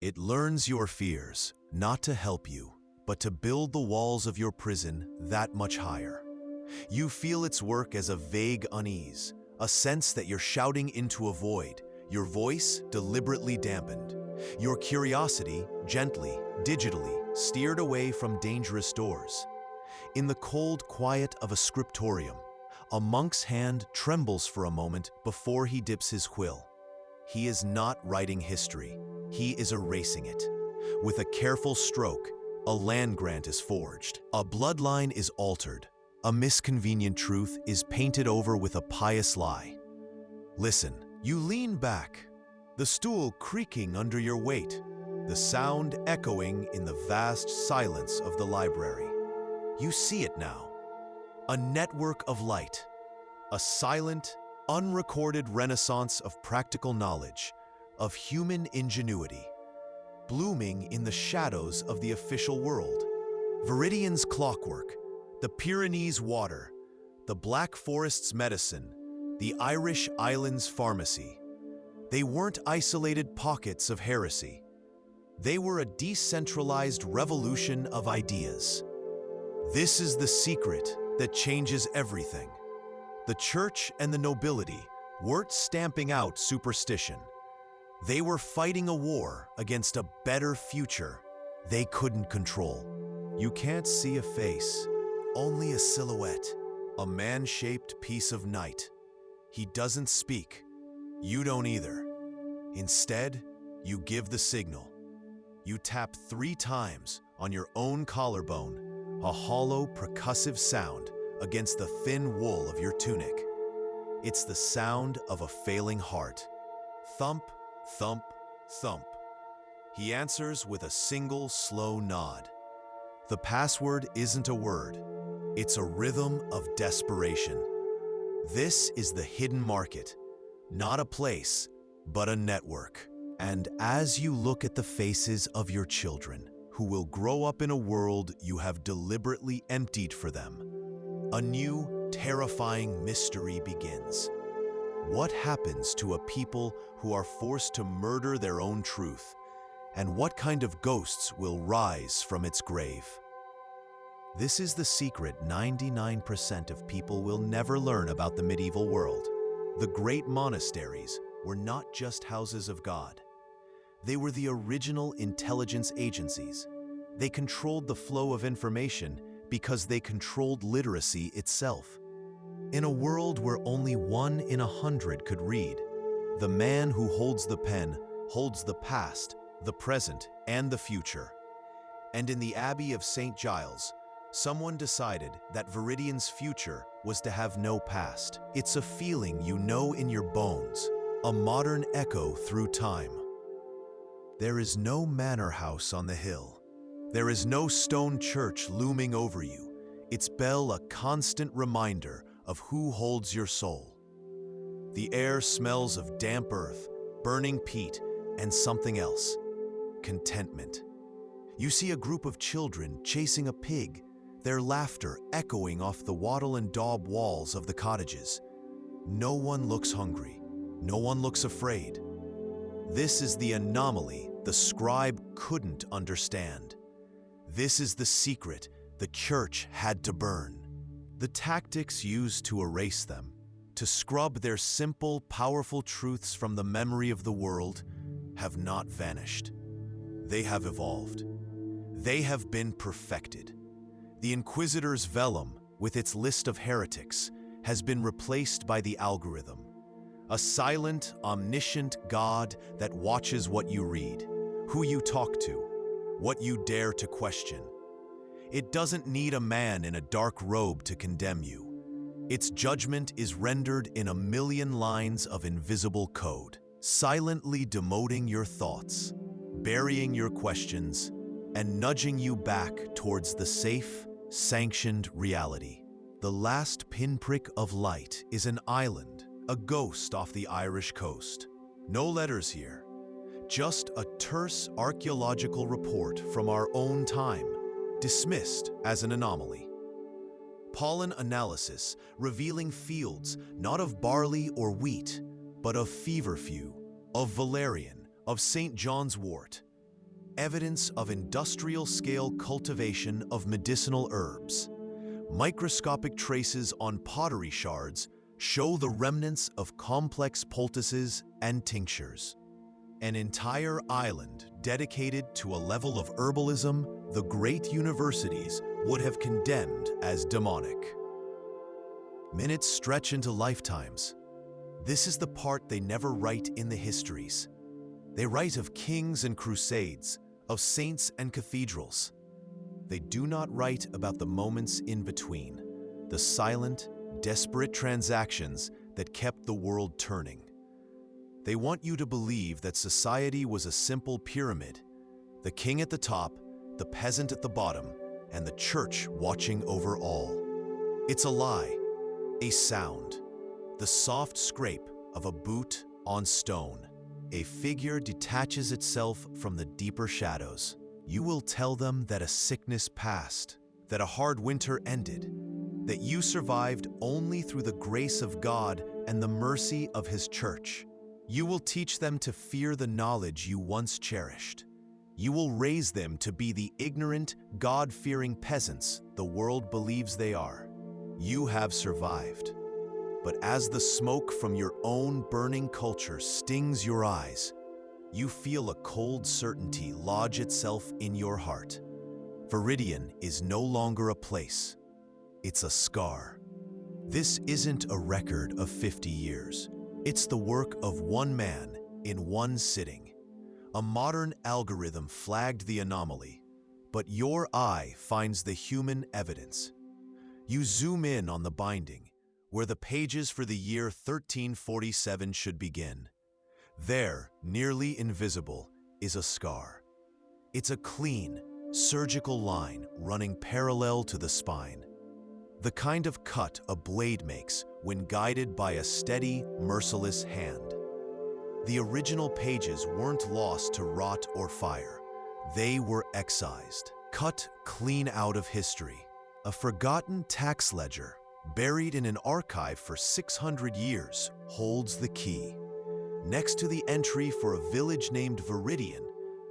It learns your fears, not to help you, but to build the walls of your prison that much higher. You feel its work as a vague unease, a sense that you're shouting into a void, your voice deliberately dampened, your curiosity gently, digitally, steered away from dangerous doors. In the cold quiet of a scriptorium, a monk's hand trembles for a moment before he dips his quill. He is not writing history, he is erasing it. With a careful stroke, a land grant is forged, a bloodline is altered, a misconvenient truth is painted over with a pious lie. Listen, you lean back, the stool creaking under your weight, the sound echoing in the vast silence of the library. You see it now. A network of light, a silent, unrecorded renaissance of practical knowledge, of human ingenuity, blooming in the shadows of the official world. Viridian's clockwork, the Pyrenees water, the Black Forest's medicine, the Irish Islands pharmacy. They weren't isolated pockets of heresy. They were a decentralized revolution of ideas. This is the secret that changes everything. The church and the nobility weren't stamping out superstition. They were fighting a war against a better future they couldn't control. You can't see a face, only a silhouette, a man-shaped piece of night. He doesn't speak. You don't either. Instead, you give the signal. You tap 3 times on your own collarbone, a hollow, percussive sound against the thin wool of your tunic. It's the sound of a failing heart. Thump, thump, thump. He answers with a single slow nod. The password isn't a word. It's a rhythm of desperation. This is the hidden market, not a place, but a network. And as you look at the faces of your children, who will grow up in a world you have deliberately emptied for them, a new, terrifying mystery begins. What happens to a people who are forced to murder their own truth? And what kind of ghosts will rise from its grave? This is the secret 99% of people will never learn about the medieval world. The great monasteries were not just houses of God. They were the original intelligence agencies. They controlled the flow of information because they controlled literacy itself. In a world where only 1 in 100 could read, the man who holds the pen holds the past, the present, and the future. And in the Abbey of St. Giles, someone decided that Viridian's future was to have no past. It's a feeling you know in your bones, a modern echo through time. There is no manor house on the hill. There is no stone church looming over you, its bell a constant reminder of who holds your soul. The air smells of damp earth, burning peat, and something else, contentment. You see a group of children chasing a pig, their laughter echoing off the wattle and daub walls of the cottages. No one looks hungry, no one looks afraid. This is the anomaly the scribe couldn't understand. This is the secret the church had to burn. The tactics used to erase them, to scrub their simple, powerful truths from the memory of the world, have not vanished. They have evolved. They have been perfected. The Inquisitor's vellum, with its list of heretics, has been replaced by the algorithm. A silent, omniscient God that watches what you read, who you talk to, what you dare to question. It doesn't need a man in a dark robe to condemn you. Its judgment is rendered in a million lines of invisible code, silently demoting your thoughts, burying your questions, and nudging you back towards the safe, sanctioned reality. The last pinprick of light is an island, a ghost off the Irish coast. No letters here, just a terse archaeological report from our own time, dismissed as an anomaly. Pollen analysis revealing fields not of barley or wheat, but of feverfew, of valerian, of St. John's wort. evidence of industrial-scale cultivation of medicinal herbs. Microscopic traces on pottery shards show the remnants of complex poultices and tinctures. An entire island dedicated to a level of herbalism the great universities would have condemned as demonic. Minutes stretch into lifetimes. This is the part they never write in the histories. They write of kings and crusades, of saints and cathedrals. They do not write about the moments in between, the silent, desperate transactions that kept the world turning. They want you to believe that society was a simple pyramid, the king at the top, the peasant at the bottom, and the church watching over all. It's a lie, a sound, the soft scrape of a boot on stone. A figure detaches itself from the deeper shadows. You will tell them that a sickness passed, that a hard winter ended, that you survived only through the grace of God and the mercy of His church. You will teach them to fear the knowledge you once cherished. You will raise them to be the ignorant, God-fearing peasants the world believes they are. You have survived. But as the smoke from your own burning culture stings your eyes, you feel a cold certainty lodge itself in your heart. Viridian is no longer a place. It's a scar. This isn't a record of 50 years. It's the work of one man in one sitting. A modern algorithm flagged the anomaly, but your eye finds the human evidence. You zoom in on the binding, where the pages for the year 1347 should begin. There, nearly invisible, is a scar. It's a clean, surgical line running parallel to the spine. The kind of cut a blade makes when guided by a steady, merciless hand. The original pages weren't lost to rot or fire. They were excised, cut clean out of history. A forgotten tax ledger, buried in an archive for 600 years, holds the key. Next to the entry for a village named Viridian,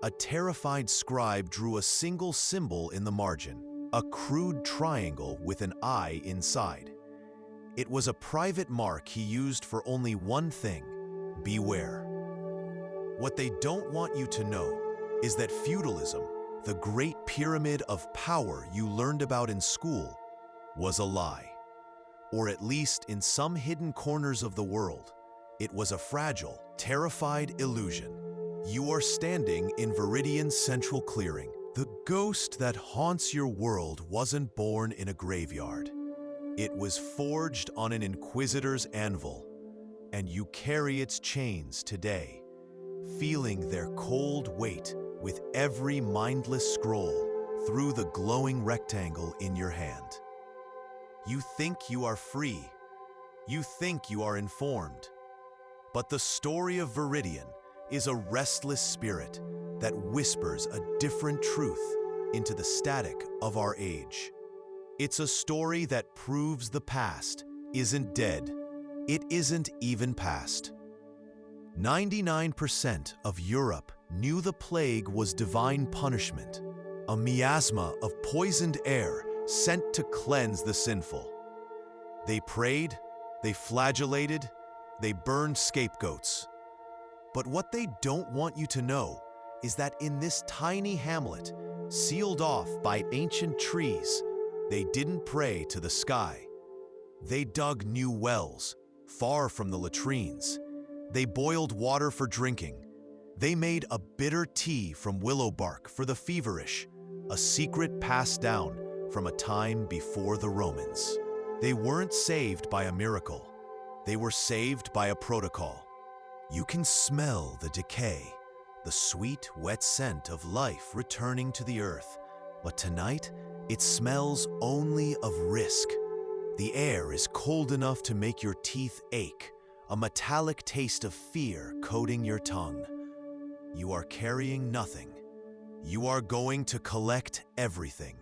a terrified scribe drew a single symbol in the margin, a crude triangle with an eye inside. It was a private mark he used for only one thing: beware. What they don't want you to know is that feudalism, the great pyramid of power you learned about in school, was a lie. Or at least in some hidden corners of the world, it was a fragile, terrified illusion. You are standing in Viridian's central clearing. The ghost that haunts your world wasn't born in a graveyard. It was forged on an inquisitor's anvil, and you carry its chains today, feeling their cold weight with every mindless scroll through the glowing rectangle in your hand. You think you are free. You think you are informed. But the story of Viridian is a restless spirit that whispers a different truth into the static of our age. It's a story that proves the past isn't dead. It isn't even past. 99% of Europe knew the plague was divine punishment, a miasma of poisoned air sent to cleanse the sinful. They prayed, they flagellated, they burned scapegoats. But what they don't want you to know is that in this tiny hamlet, sealed off by ancient trees, they didn't pray to the sky. They dug new wells, far from the latrines. They boiled water for drinking. They made a bitter tea from willow bark for the feverish, a secret passed down from a time before the Romans. They weren't saved by a miracle. They were saved by a protocol. You can smell the decay, the sweet, wet scent of life returning to the earth. But tonight, it smells only of risk. The air is cold enough to make your teeth ache, a metallic taste of fear coating your tongue. You are carrying nothing. You are going to collect everything.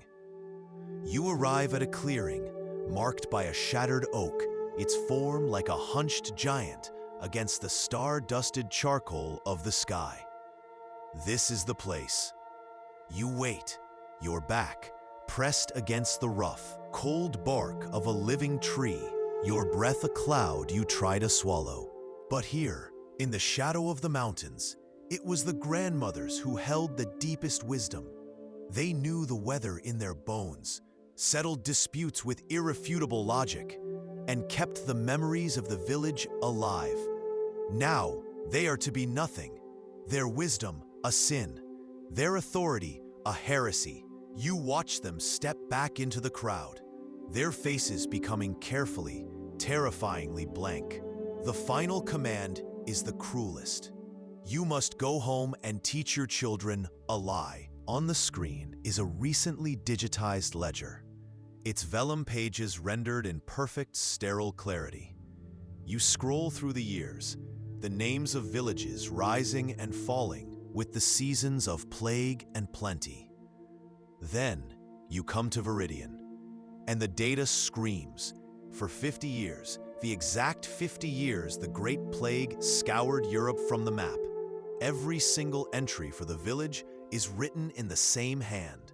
You arrive at a clearing, marked by a shattered oak, its form like a hunched giant against the star-dusted charcoal of the sky. This is the place. You wait, your back pressed against the rough, cold bark of a living tree, your breath a cloud you try to swallow. But here, in the shadow of the mountains, it was the grandmothers who held the deepest wisdom. They knew the weather in their bones, settled disputes with irrefutable logic, and kept the memories of the village alive. Now, they are to be nothing. Their wisdom, a sin. Their authority, a heresy. You watch them step back into the crowd, their faces becoming carefully, terrifyingly blank. The final command is the cruelest. You must go home and teach your children a lie. On the screen is a recently digitized ledger, its vellum pages rendered in perfect, sterile clarity. You scroll through the years, the names of villages rising and falling with the seasons of plague and plenty. Then you come to Viridian, and the data screams. For 50 years, the exact 50 years the Great Plague scoured Europe from the map, every single entry for the village is written in the same hand.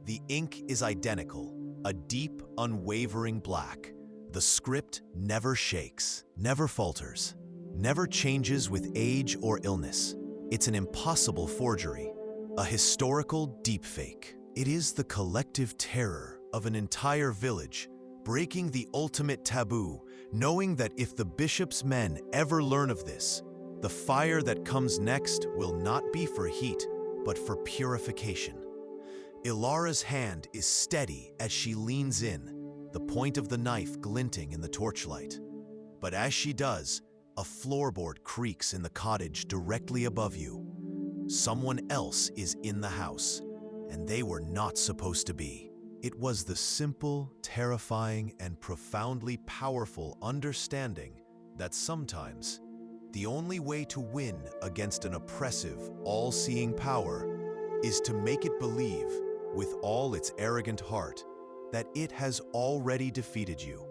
The ink is identical, a deep, unwavering black. The script never shakes, never falters, never changes with age or illness. It's an impossible forgery, a historical deepfake. It is the collective terror of an entire village, breaking the ultimate taboo, knowing that if the bishop's men ever learn of this, the fire that comes next will not be for heat, but for purification. Ilara's hand is steady as she leans in, the point of the knife glinting in the torchlight. But as she does, a floorboard creaks in the cottage directly above you. Someone else is in the house, and they were not supposed to be. It was the simple, terrifying, and profoundly powerful understanding that sometimes the only way to win against an oppressive, all-seeing power is to make it believe, with all its arrogant heart, that it has already defeated you.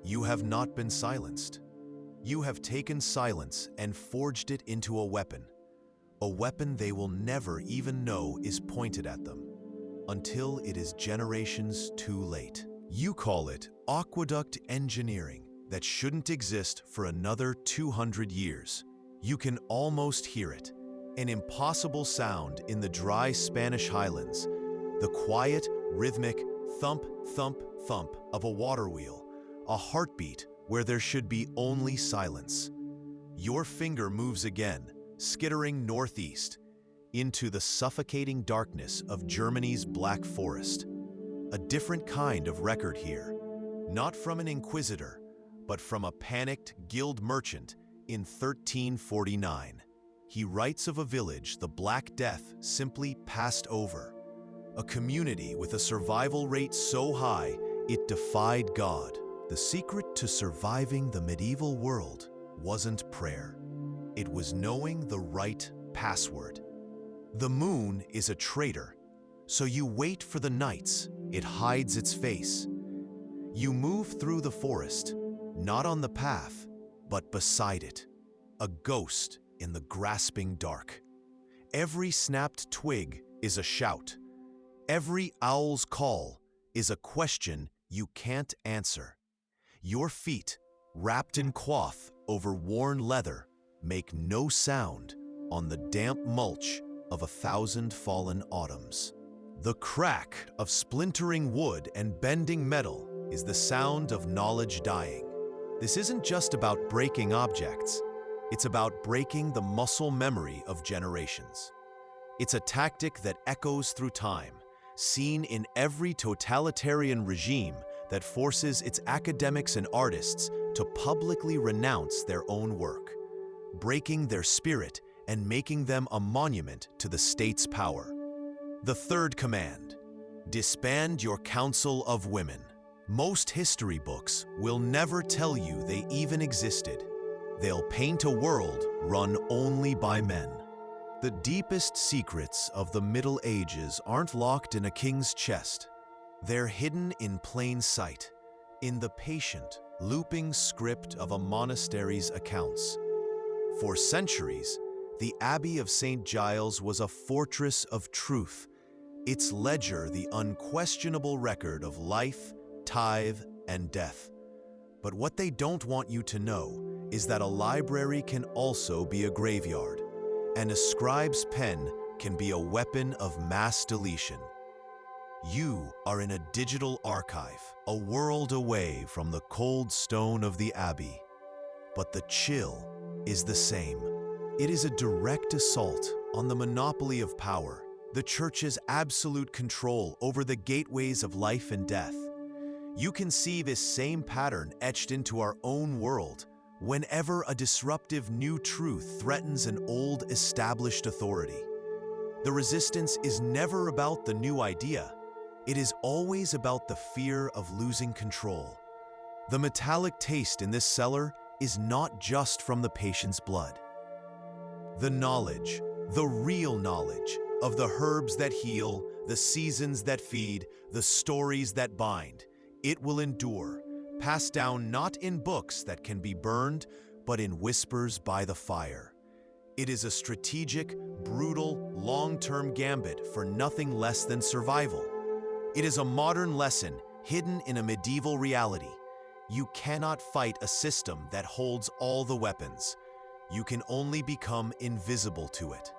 You have not been silenced. You have taken silence and forged it into a weapon they will never even know is pointed at them, until it is generations too late. You call it aqueduct engineering that shouldn't exist for another 200 years. You can almost hear it, an impossible sound in the dry Spanish highlands, the quiet, rhythmic thump, thump, thump of a water wheel, a heartbeat where there should be only silence. Your finger moves again, skittering northeast, into the suffocating darkness of Germany's Black Forest. A different kind of record here, not from an inquisitor, but from a panicked guild merchant in 1349. He writes of a village the Black Death simply passed over, a community with a survival rate so high it defied God. The secret to surviving the medieval world wasn't prayer. It was knowing the right password. The moon is a traitor, so you wait for the nights it hides its face. You move through the forest, not on the path, but beside it, a ghost in the grasping dark. Every snapped twig is a shout. Every owl's call is a question you can't answer. Your feet, wrapped in cloth over worn leather, make no sound on the damp mulch of 1,000 fallen autumns. The crack of splintering wood and bending metal is the sound of knowledge dying. This isn't just about breaking objects, it's about breaking the muscle memory of generations. It's a tactic that echoes through time, seen in every totalitarian regime that forces its academics and artists to publicly renounce their own work, breaking their spirit and making them a monument to the state's power. The third command: disband your council of women. Most history books will never tell you they even existed. They'll paint a world run only by men. The deepest secrets of the Middle Ages aren't locked in a king's chest. They're hidden in plain sight, in the patient, looping script of a monastery's accounts. For centuries, the Abbey of St. Giles was a fortress of truth its ledger the unquestionable record of life, tithe, and death. But what they don't want you to know is that a library can also be a graveyard, and a scribe's pen can be a weapon of mass deletion. You are in a digital archive, a world away from the cold stone of the Abbey. But the chill is the same. It is a direct assault on the monopoly of power, the Church's absolute control over the gateways of life and death. You can see this same pattern etched into our own world whenever a disruptive new truth threatens an old established authority. The resistance is never about the new idea. It is always about the fear of losing control. The metallic taste in this cellar is not just from the patient's blood. The knowledge, the real knowledge, of the herbs that heal, the seasons that feed, the stories that bind, it will endure, passed down not in books that can be burned, but in whispers by the fire. It is a strategic, brutal, long-term gambit for nothing less than survival. It is a modern lesson hidden in a medieval reality. You cannot fight a system that holds all the weapons. You can only become invisible to it.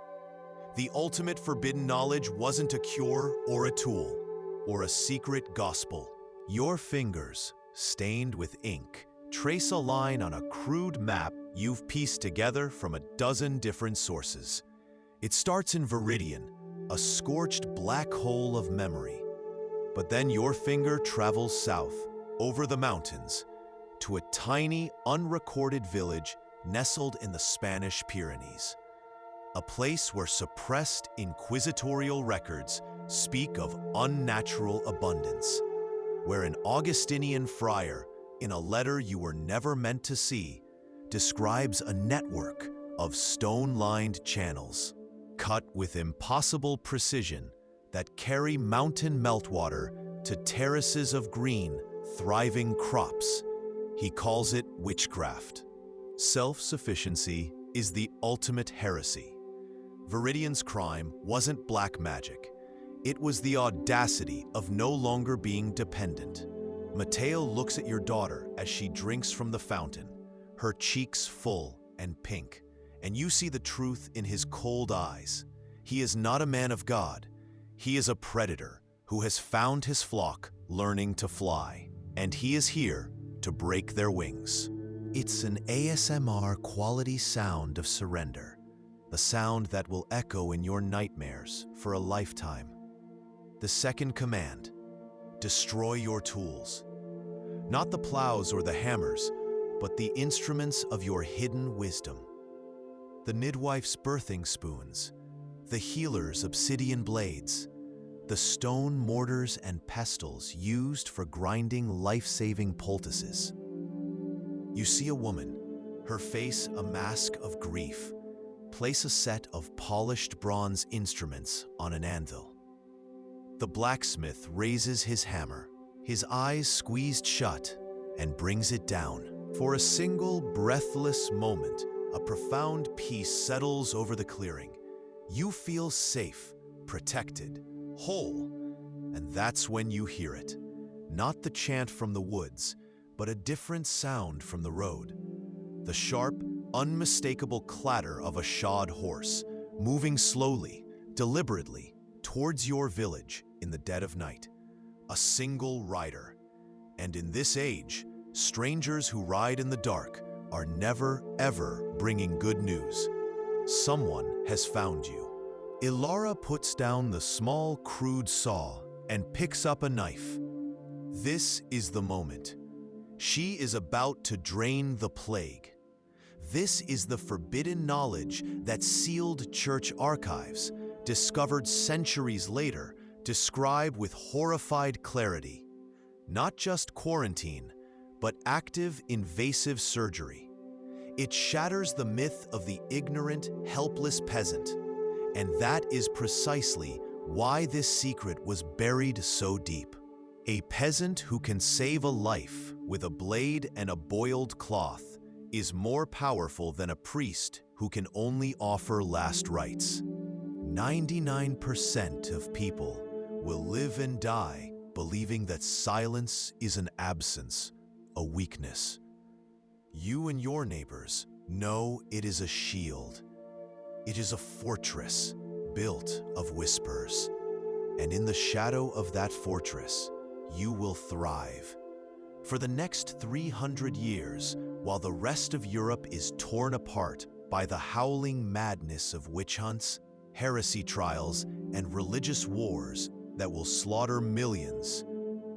The ultimate forbidden knowledge wasn't a cure or a tool, or a secret gospel. Your fingers, stained with ink, trace a line on a crude map you've pieced together from a dozen different sources. It starts in Viridian, a scorched black hole of memory. But then your finger travels south, over the mountains, to a tiny, unrecorded village nestled in the Spanish Pyrenees. A place where suppressed inquisitorial records speak of unnatural abundance, where an Augustinian friar, in a letter you were never meant to see, describes a network of stone-lined channels, cut with impossible precision, that carry mountain meltwater to terraces of green, thriving crops. He calls it witchcraft. Self-sufficiency is the ultimate heresy. Viridian's crime wasn't black magic. It was the audacity of no longer being dependent. Mateo looks at your daughter as she drinks from the fountain, her cheeks full and pink, and you see the truth in his cold eyes. He is not a man of God. He is a predator who has found his flock learning to fly, and he is here to break their wings. It's an ASMR quality sound of surrender, the sound that will echo in your nightmares for a lifetime. The second command: destroy your tools. Not the plows or the hammers, but the instruments of your hidden wisdom. The midwife's birthing spoons, the healer's obsidian blades, the stone mortars and pestles used for grinding life-saving poultices. You see a woman, her face a mask of grief, place a set of polished bronze instruments on an anvil. The blacksmith raises his hammer, his eyes squeezed shut, and brings it down. For a single breathless moment, a profound peace settles over the clearing. You feel safe, protected, whole, and that's when you hear it. Not the chant from the woods, but a different sound from the road. The sharp, unmistakable clatter of a shod horse, moving slowly, deliberately, towards your village in the dead of night. A single rider. And in this age, strangers who ride in the dark are never, ever bringing good news. Someone has found you. Ilara puts down the small, crude saw and picks up a knife. This is the moment. She is about to drain the plague. This is the forbidden knowledge that sealed church archives, discovered centuries later, describe with horrified clarity. Not just quarantine, but active invasive surgery. It shatters the myth of the ignorant, helpless peasant. And that is precisely why this secret was buried so deep. A peasant who can save a life with a blade and a boiled cloth is more powerful than a priest who can only offer last rites. 99% of people will live and die believing that silence is an absence, a weakness. You and your neighbors know it is a shield. It is a fortress built of whispers. And in the shadow of that fortress, you will thrive. For the next 300 years, while the rest of Europe is torn apart by the howling madness of witch hunts, heresy trials, and religious wars that will slaughter millions,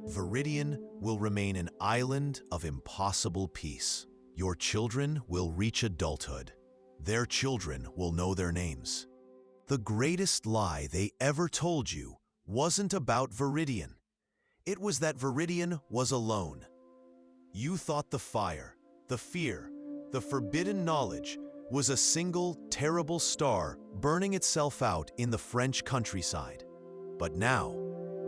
Viridian will remain an island of impossible peace. Your children will reach adulthood. Their children will know their names. The greatest lie they ever told you wasn't about Viridian. It was that Viridian was alone. You thought the fire, the fear, the forbidden knowledge was a single terrible star burning itself out in the French countryside. But now,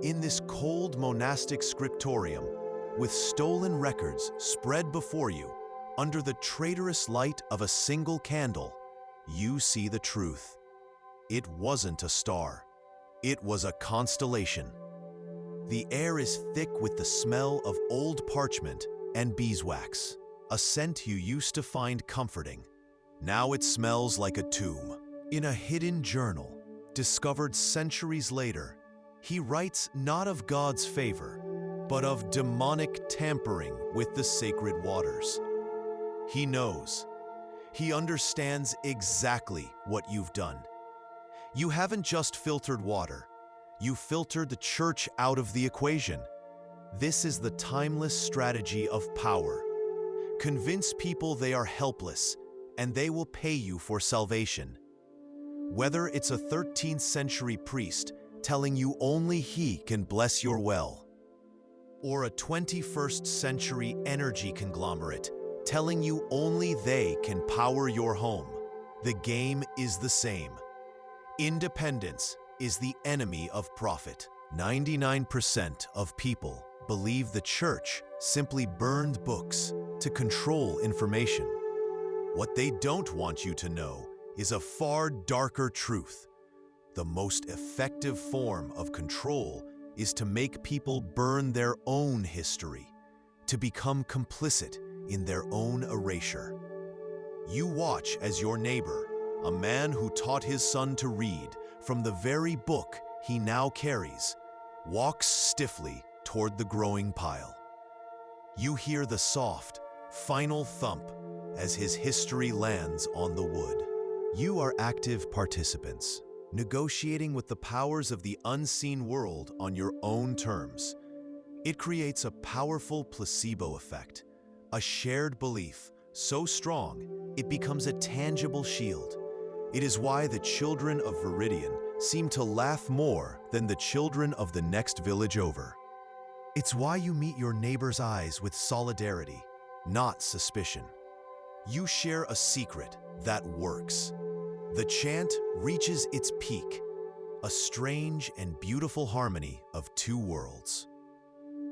in this cold monastic scriptorium, with stolen records spread before you, under the traitorous light of a single candle, you see the truth. It wasn't a star. It was a constellation. The air is thick with the smell of old parchment and beeswax, a scent you used to find comforting. Now it smells like a tomb. In a hidden journal, discovered centuries later, he writes not of God's favor, but of demonic tampering with the sacred waters. He knows. He understands exactly what you've done. You haven't just filtered water. You filtered the church out of the equation. This is the timeless strategy of power. Convince people they are helpless, and they will pay you for salvation. Whether it's a 13th century priest telling you only he can bless your well, or a 21st century energy conglomerate telling you only they can power your home, the game is the same. Independence is the enemy of profit. 99% of people believe the church simply burned books to control information. What they don't want you to know is a far darker truth. The most effective form of control is to make people burn their own history, to become complicit in their own erasure. You watch as your neighbor, a man who taught his son to read from the very book he now carries, walks stiffly toward the growing pile. You hear the soft, final thump as his history lands on the wood. You are active participants, negotiating with the powers of the unseen world on your own terms. It creates a powerful placebo effect, a shared belief so strong it becomes a tangible shield. It is why the children of Viridian seem to laugh more than the children of the next village over. It's why you meet your neighbor's eyes with solidarity, not suspicion. You share a secret that works. The chant reaches its peak, a strange and beautiful harmony of two worlds,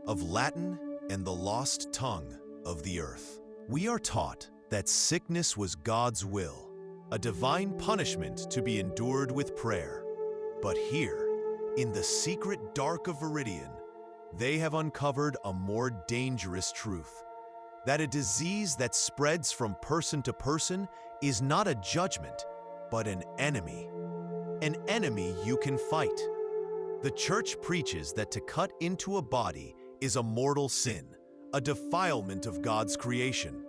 of Latin and the lost tongue of the earth. We are taught that sickness was God's will, a divine punishment to be endured with prayer. But here, in the secret dark of Viridian, they have uncovered a more dangerous truth, that a disease that spreads from person to person is not a judgment, but an enemy you can fight. The church preaches that to cut into a body is a mortal sin, a defilement of God's creation.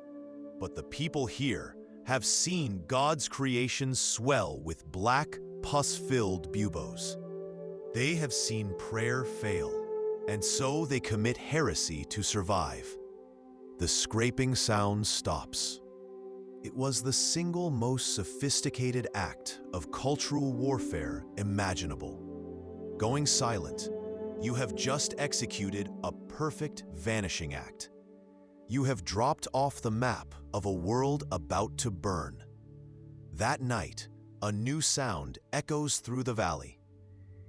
But the people here have seen God's creation swell with black, pus-filled buboes. They have seen prayer fail, and so they commit heresy to survive. The scraping sound stops. It was the single most sophisticated act of cultural warfare imaginable. Going silent, you have just executed a perfect vanishing act. You have dropped off the map of a world about to burn. That night, a new sound echoes through the valley.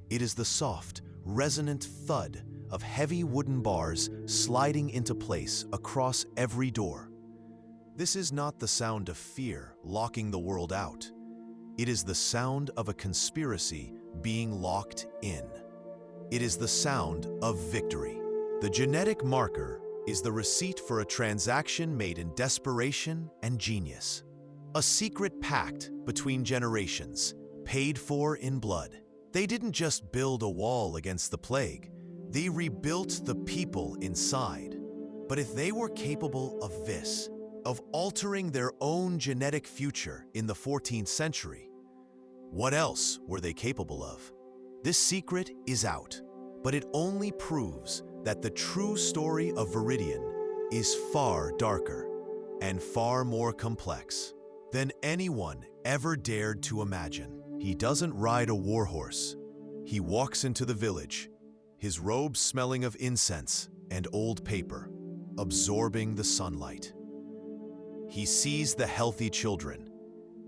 It is the soft, resonant thud of heavy wooden bars sliding into place across every door. This is not the sound of fear locking the world out. It is the sound of a conspiracy being locked in. It is the sound of victory. The genetic marker is the receipt for a transaction made in desperation and genius. A secret pact between generations, paid for in blood. They didn't just build a wall against the plague, they rebuilt the people inside. But if they were capable of this, of altering their own genetic future in the 14th century, what else were they capable of? This secret is out, but it only proves that the true story of Viridian is far darker and far more complex than anyone ever dared to imagine. He doesn't ride a warhorse. He walks into the village, his robes smelling of incense and old paper, absorbing the sunlight. He sees the healthy children.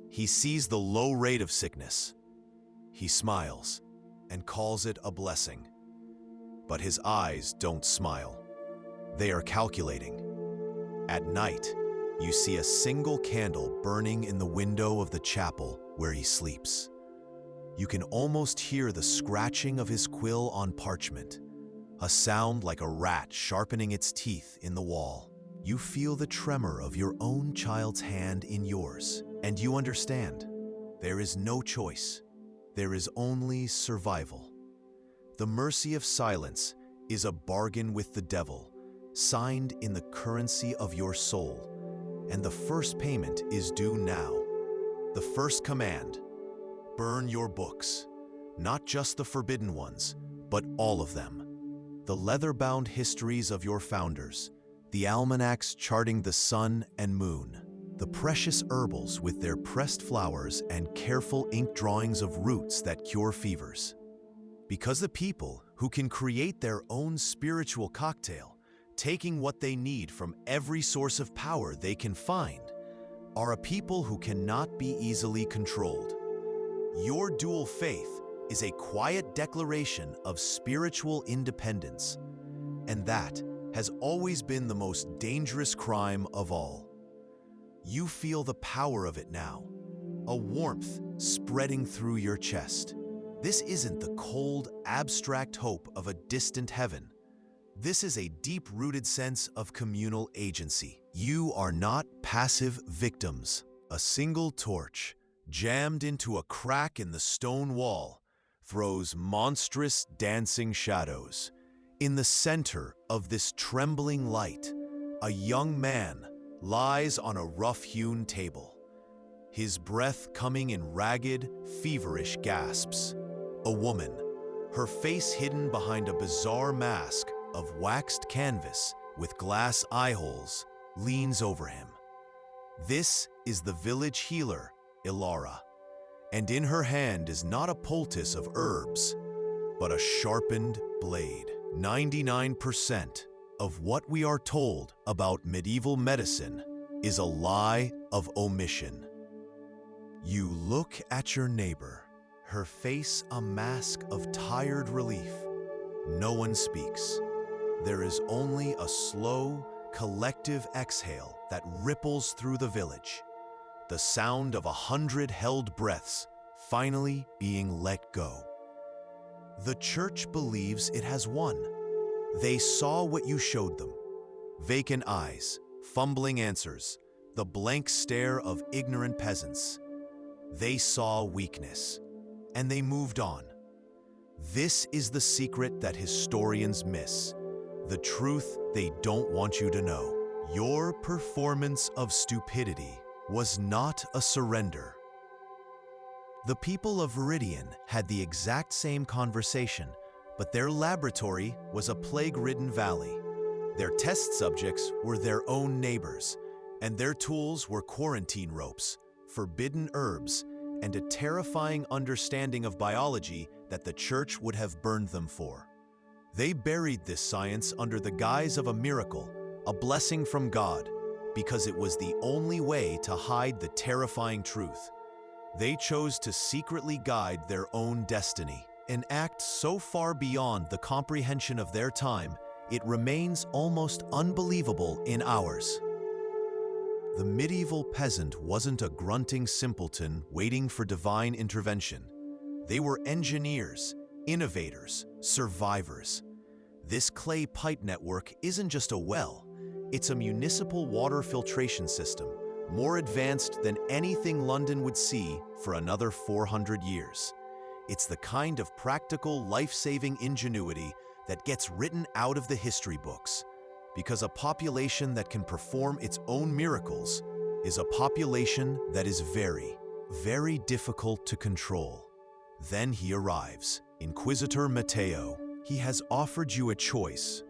He sees the low rate of sickness. He smiles and calls it a blessing. But his eyes don't smile. They are calculating. At night, you see a single candle burning in the window of the chapel where he sleeps. You can almost hear the scratching of his quill on parchment, a sound like a rat sharpening its teeth in the wall. You feel the tremor of your own child's hand in yours, and you understand. There is no choice. There is only survival. The mercy of silence is a bargain with the devil, signed in the currency of your soul, and the first payment is due now. The first command: burn your books, not just the forbidden ones, but all of them. The leather-bound histories of your founders, the almanacs charting the sun and moon, the precious herbals with their pressed flowers and careful ink drawings of roots that cure fevers. Because the people who can create their own spiritual cocktail, taking what they need from every source of power they can find, are a people who cannot be easily controlled. Your dual faith is a quiet declaration of spiritual independence, and that has always been the most dangerous crime of all. You feel the power of it now, a warmth spreading through your chest. This isn't the cold, abstract hope of a distant heaven. This is a deep-rooted sense of communal agency. You are not passive victims. A single torch, jammed into a crack in the stone wall, throws monstrous dancing shadows. In the center of this trembling light, a young man lies on a rough-hewn table, his breath coming in ragged, feverish gasps. A woman, her face hidden behind a bizarre mask of waxed canvas with glass eye holes, leans over him. This is the village healer, Ilara, and in her hand is not a poultice of herbs, but a sharpened blade. 99% of what we are told about medieval medicine is a lie of omission. You look at your neighbor, her face a mask of tired relief. No one speaks. There is only a slow, collective exhale that ripples through the village, the sound of 100 held breaths finally being let go. The church believes it has won. They saw what you showed them: vacant eyes, fumbling answers, the blank stare of ignorant peasants. They saw weakness, and they moved on. This is the secret that historians miss, the truth they don't want you to know. Your performance of stupidity was not a surrender. The people of Viridian had the exact same conversation, but their laboratory was a plague-ridden valley. Their test subjects were their own neighbors, and their tools were quarantine ropes, forbidden herbs, and a terrifying understanding of biology that the church would have burned them for. They buried this science under the guise of a miracle, a blessing from God, because it was the only way to hide the terrifying truth. They chose to secretly guide their own destiny, an act so far beyond the comprehension of their time, it remains almost unbelievable in ours. The medieval peasant wasn't a grunting simpleton waiting for divine intervention. They were engineers, Innovators, survivors. This clay pipe network isn't just a well, it's a municipal water filtration system, more advanced than anything London would see for another 400 years. It's the kind of practical, life-saving ingenuity that gets written out of the history books, because a population that can perform its own miracles is a population that is very, very difficult to control. Then he arrives, Inquisitor Matteo. He has offered you a choice,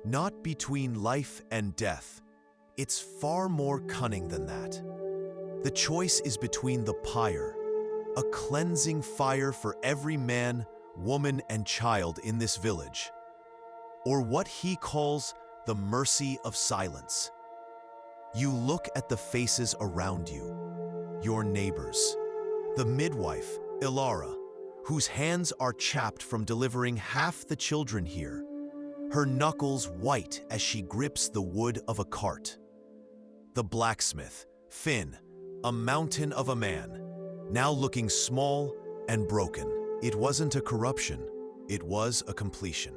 not between life and death. It's far more cunning than that. The choice is between the pyre, a cleansing fire for every man, woman, and child in this village, or what he calls the mercy of silence. You look at the faces around you, your neighbors, the midwife, Ilara, whose hands are chapped from delivering half the children here, her knuckles white as she grips the wood of a cart. The blacksmith, Finn, a mountain of a man, now looking small and broken. It wasn't a corruption, it was a completion.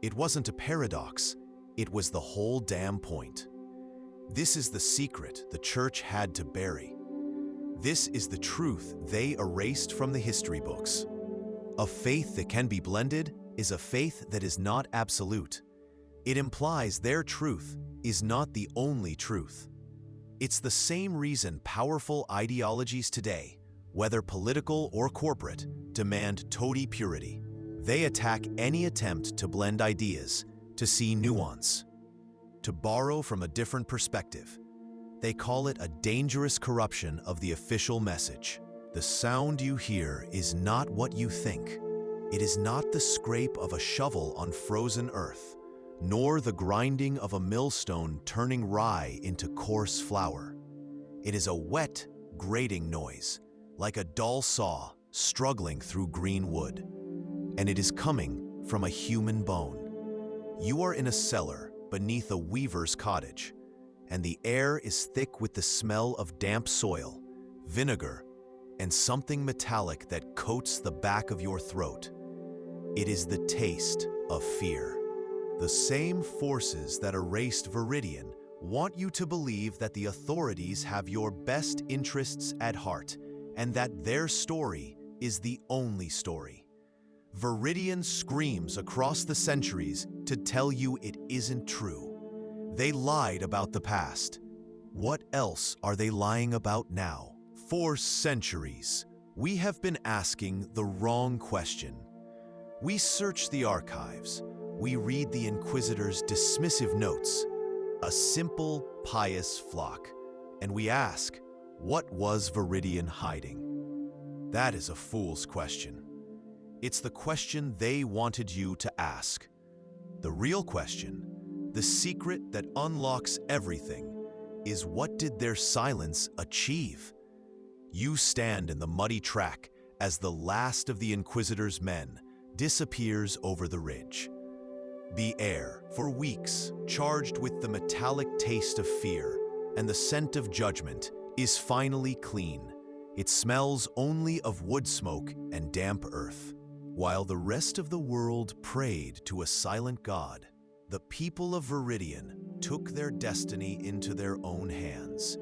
It wasn't a paradox, it was the whole damn point. This is the secret the church had to bury. This is the truth they erased from the history books. A faith that can be blended is a faith that is not absolute. It implies their truth is not the only truth. It's the same reason powerful ideologies today, whether political or corporate, demand total purity. They attack any attempt to blend ideas, to see nuance, to borrow from a different perspective. They call it a dangerous corruption of the official message. The sound you hear is not what you think. It is not the scrape of a shovel on frozen earth, nor the grinding of a millstone turning rye into coarse flour. It is a wet, grating noise, like a dull saw struggling through green wood. And it is coming from a human bone. You are in a cellar beneath a weaver's cottage, and the air is thick with the smell of damp soil, vinegar, and something metallic that coats the back of your throat. It is the taste of fear. The same forces that erased Viridian want you to believe that the authorities have your best interests at heart and that their story is the only story. Viridian screams across the centuries to tell you it isn't true. They lied about the past. What else are they lying about now? For centuries, we have been asking the wrong question. We search the archives. We read the Inquisitor's dismissive notes, a simple, pious flock, and we ask, what was Viridian hiding? That is a fool's question. It's the question they wanted you to ask. The real question, the secret that unlocks everything, is what did their silence achieve? You stand in the muddy track as the last of the Inquisitor's men disappears over the ridge. The air, for weeks, charged with the metallic taste of fear and the scent of judgment, is finally clean. It smells only of wood smoke and damp earth. While the rest of the world prayed to a silent God, the people of Viridian took their destiny into their own hands.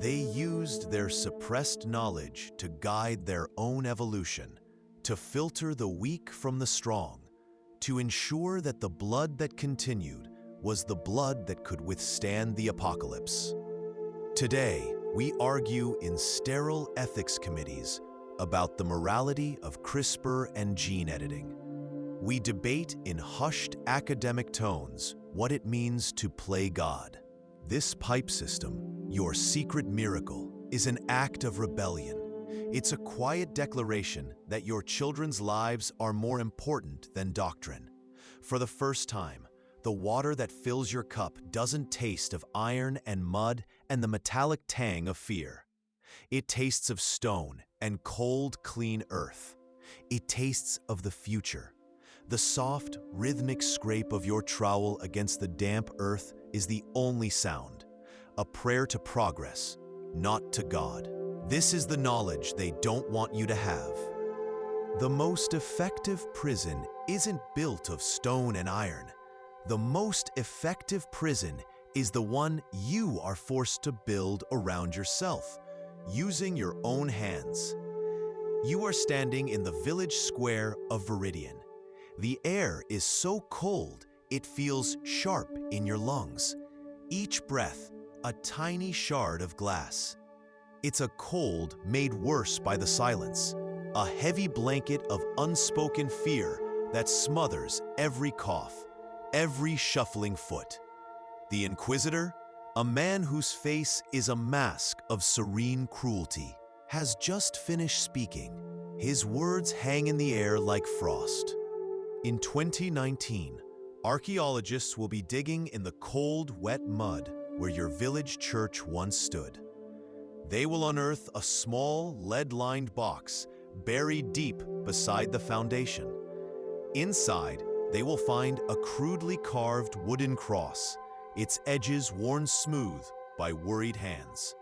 They used their suppressed knowledge to guide their own evolution, to filter the weak from the strong, to ensure that the blood that continued was the blood that could withstand the apocalypse. Today, we argue in sterile ethics committees about the morality of CRISPR and gene editing. We debate in hushed academic tones what it means to play God. This pipe system, your secret miracle, is an act of rebellion. It's a quiet declaration that your children's lives are more important than doctrine. For the first time, the water that fills your cup doesn't taste of iron and mud and the metallic tang of fear. It tastes of stone and cold, clean earth. It tastes of the future. The soft, rhythmic scrape of your trowel against the damp earth is the only sound, a prayer to progress, not to God. This is the knowledge they don't want you to have. The most effective prison isn't built of stone and iron. The most effective prison is the one you are forced to build around yourself, using your own hands. You are standing in the village square of Viridian. The air is so cold, it feels sharp in your lungs. Each breath, a tiny shard of glass. It's a cold made worse by the silence, a heavy blanket of unspoken fear that smothers every cough, every shuffling foot. The Inquisitor, a man whose face is a mask of serene cruelty, has just finished speaking. His words hang in the air like frost. In 2019, archaeologists will be digging in the cold, wet mud where your village church once stood. They will unearth a small, lead-lined box buried deep beside the foundation. Inside, they will find a crudely carved wooden cross, its edges worn smooth by worried hands.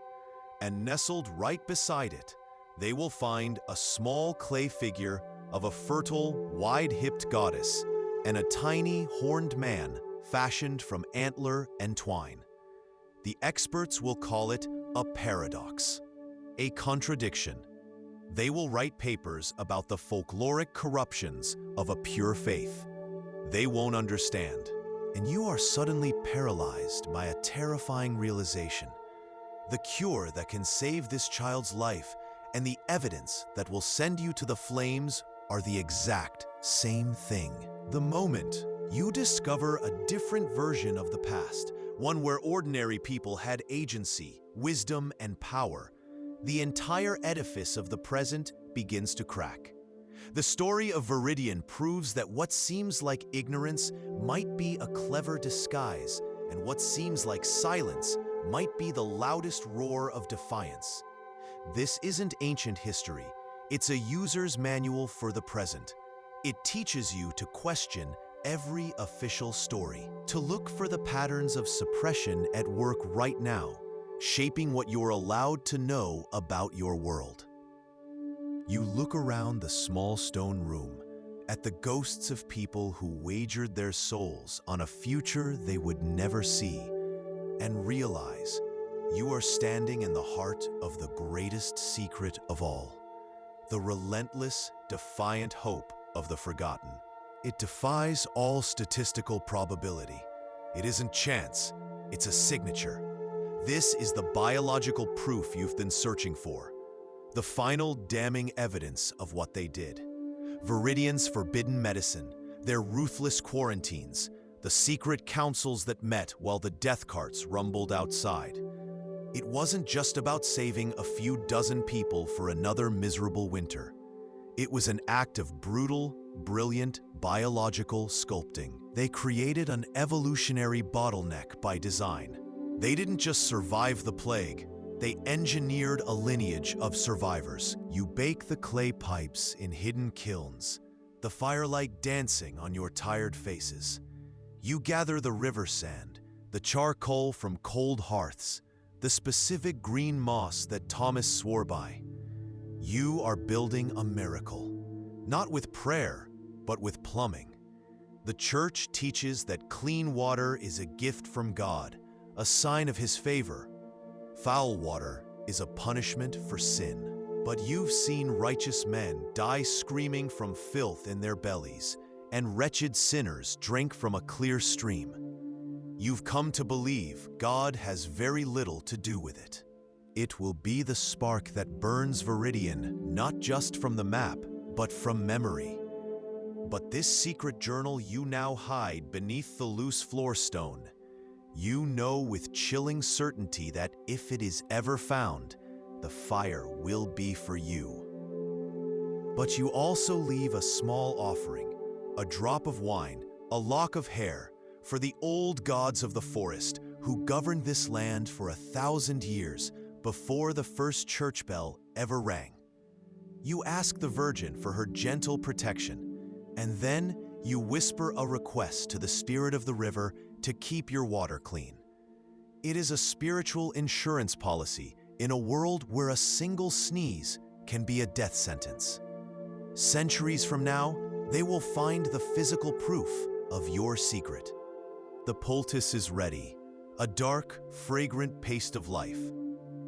And nestled right beside it, they will find a small clay figure of a fertile, wide-hipped goddess and a tiny, horned man fashioned from antler and twine. The experts will call it a paradox, a contradiction. They will write papers about the folkloric corruptions of a pure faith. They won't understand, and you are suddenly paralyzed by a terrifying realization. The cure that can save this child's life and the evidence that will send you to the flames are the exact same thing. The moment you discover a different version of the past, one where ordinary people had agency, wisdom, and power, the entire edifice of the present begins to crack. The story of Viridian proves that what seems like ignorance might be a clever disguise, and what seems like silence might be the loudest roar of defiance. This isn't ancient history. It's a user's manual for the present. It teaches you to question every official story, to look for the patterns of suppression at work right now, shaping what you're allowed to know about your world. You look around the small stone room, at the ghosts of people who wagered their souls on a future they would never see, and realize you are standing in the heart of the greatest secret of all, the relentless, defiant hope of the forgotten. It defies all statistical probability. It isn't chance, it's a signature. This is the biological proof you've been searching for, the final damning evidence of what they did. Viridian's forbidden medicine, their ruthless quarantines, the secret councils that met while the death carts rumbled outside. It wasn't just about saving a few dozen people for another miserable winter. It was an act of brutal, brilliant biological sculpting. They created an evolutionary bottleneck by design. They didn't just survive the plague, they engineered a lineage of survivors. You bake the clay pipes in hidden kilns, the firelight dancing on your tired faces. You gather the river sand, the charcoal from cold hearths, the specific green moss that Thomas swore by. You are building a miracle, not with prayer, but with plumbing. The church teaches that clean water is a gift from God, a sign of His favor. Foul water is a punishment for sin. But you've seen righteous men die screaming from filth in their bellies, and wretched sinners drink from a clear stream. You've come to believe God has very little to do with it. It will be the spark that burns Viridian, not just from the map, but from memory. But this secret journal you now hide beneath the loose floor stone, you know with chilling certainty that if it is ever found, the fire will be for you. But you also leave a small offering, a drop of wine, a lock of hair, for the old gods of the forest who governed this land for 1,000 years before the first church bell ever rang. You ask the Virgin for her gentle protection, and then you whisper a request to the spirit of the river to keep your water clean. It is a spiritual insurance policy in a world where a single sneeze can be a death sentence. Centuries from now, they will find the physical proof of your secret. The poultice is ready, a dark, fragrant paste of life.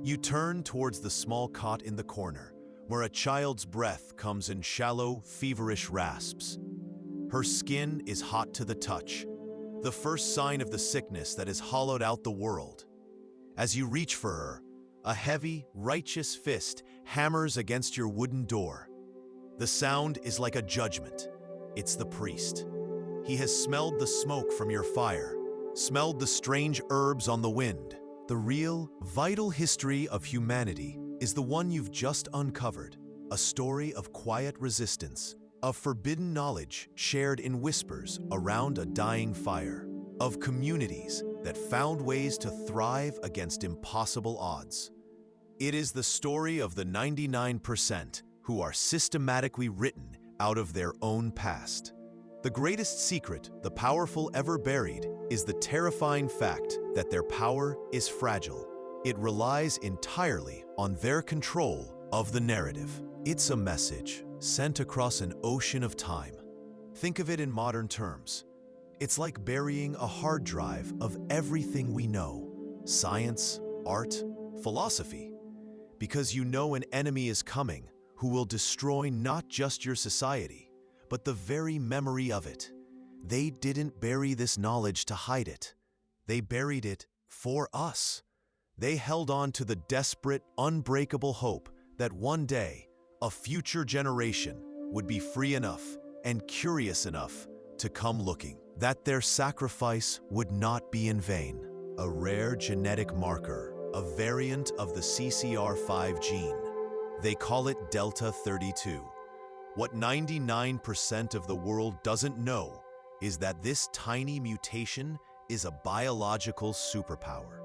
You turn towards the small cot in the corner, where a child's breath comes in shallow, feverish rasps. Her skin is hot to the touch, the first sign of the sickness that has hollowed out the world. As you reach for her, a heavy, righteous fist hammers against your wooden door. The sound is like a judgment. It's the priest. He has smelled the smoke from your fire, smelled the strange herbs on the wind. The real, vital history of humanity is the one you've just uncovered, a story of quiet resistance, of forbidden knowledge shared in whispers around a dying fire, of communities that found ways to thrive against impossible odds. It is the story of the 99% who are systematically written out of their own past. The greatest secret the powerful ever buried is the terrifying fact that their power is fragile. It relies entirely on their control of the narrative. It's a message sent across an ocean of time. Think of it in modern terms. It's like burying a hard drive of everything we know: science, art, philosophy. Because you know an enemy is coming who will destroy not just your society, but the very memory of it. They didn't bury this knowledge to hide it. They buried it for us. They held on to the desperate, unbreakable hope that one day, a future generation would be free enough and curious enough to come looking, that their sacrifice would not be in vain. A rare genetic marker, a variant of the CCR5 gene. They call it Delta 32. What 99% of the world doesn't know is that this tiny mutation is a biological superpower.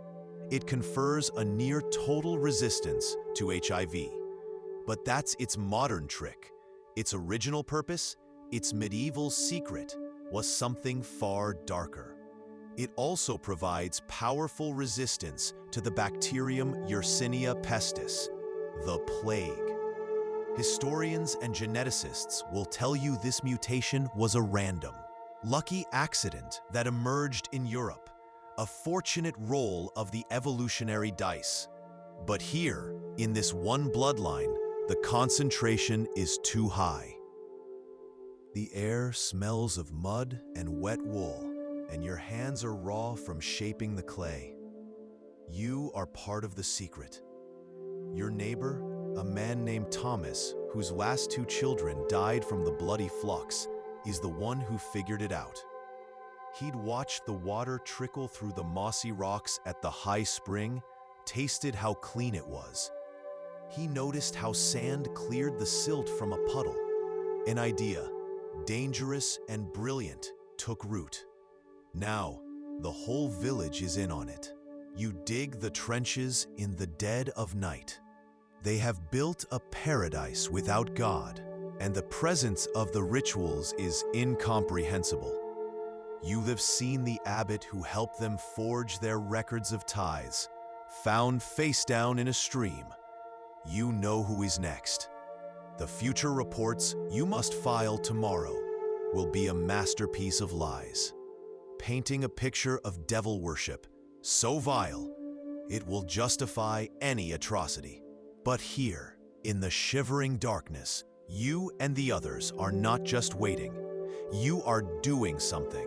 It confers a near total resistance to HIV. But that's its modern trick. Its original purpose, its medieval secret, was something far darker. It also provides powerful resistance to the bacterium Yersinia pestis, the plague. Historians and geneticists will tell you this mutation was a random, lucky accident that emerged in Europe, a fortunate roll of the evolutionary dice. But here, in this one bloodline, the concentration is too high. The air smells of mud and wet wool, and your hands are raw from shaping the clay. You are part of the secret. Your neighbor, a man named Thomas, whose last 2 children died from the bloody flux, is the one who figured it out. He'd watched the water trickle through the mossy rocks at the high spring, tasted how clean it was. He noticed how sand cleared the silt from a puddle. An idea, dangerous and brilliant, took root. Now, the whole village is in on it. You dig the trenches in the dead of night. They have built a paradise without God, and the presence of the rituals is incomprehensible. You have seen the abbot who helped them forge their records of tithes, found face down in a stream. You know who is next. The future reports you must file tomorrow will be a masterpiece of lies, painting a picture of devil worship so vile it will justify any atrocity. But here, in the shivering darkness, you and the others are not just waiting. You are doing something.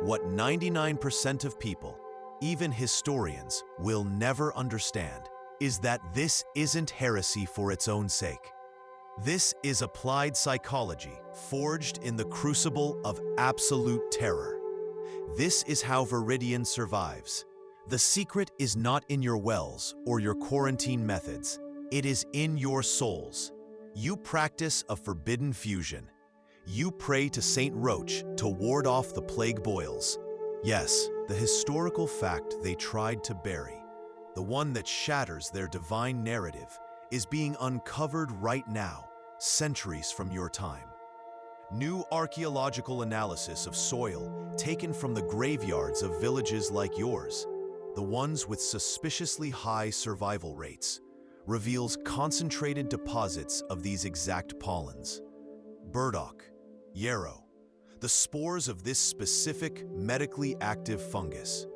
What 99% of people, even historians, will never understand is that this isn't heresy for its own sake. This is applied psychology forged in the crucible of absolute terror. This is how Viridian survives. The secret is not in your wells or your quarantine methods. It is in your souls. You practice a forbidden fusion. You pray to Saint Roach to ward off the plague boils. Yes, the historical fact they tried to bury, the one that shatters their divine narrative, is being uncovered right now, centuries from your time. New archaeological analysis of soil taken from the graveyards of villages like yours, the ones with suspiciously high survival rates, reveals concentrated deposits of these exact pollens. burdock, yarrow, the spores of this specific medically active fungus.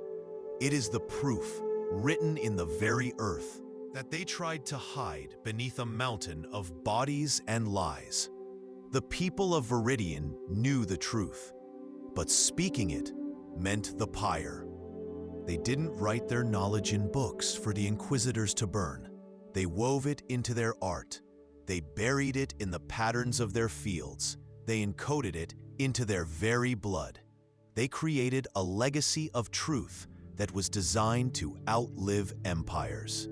It is the proof, written in the very earth, that they tried to hide beneath a mountain of bodies and lies. The people of Viridian knew the truth, but speaking it meant the pyre. They didn't write their knowledge in books for the inquisitors to burn. They wove it into their art. They buried it in the patterns of their fields. They encoded it into their very blood. They created a legacy of truth that was designed to outlive empires.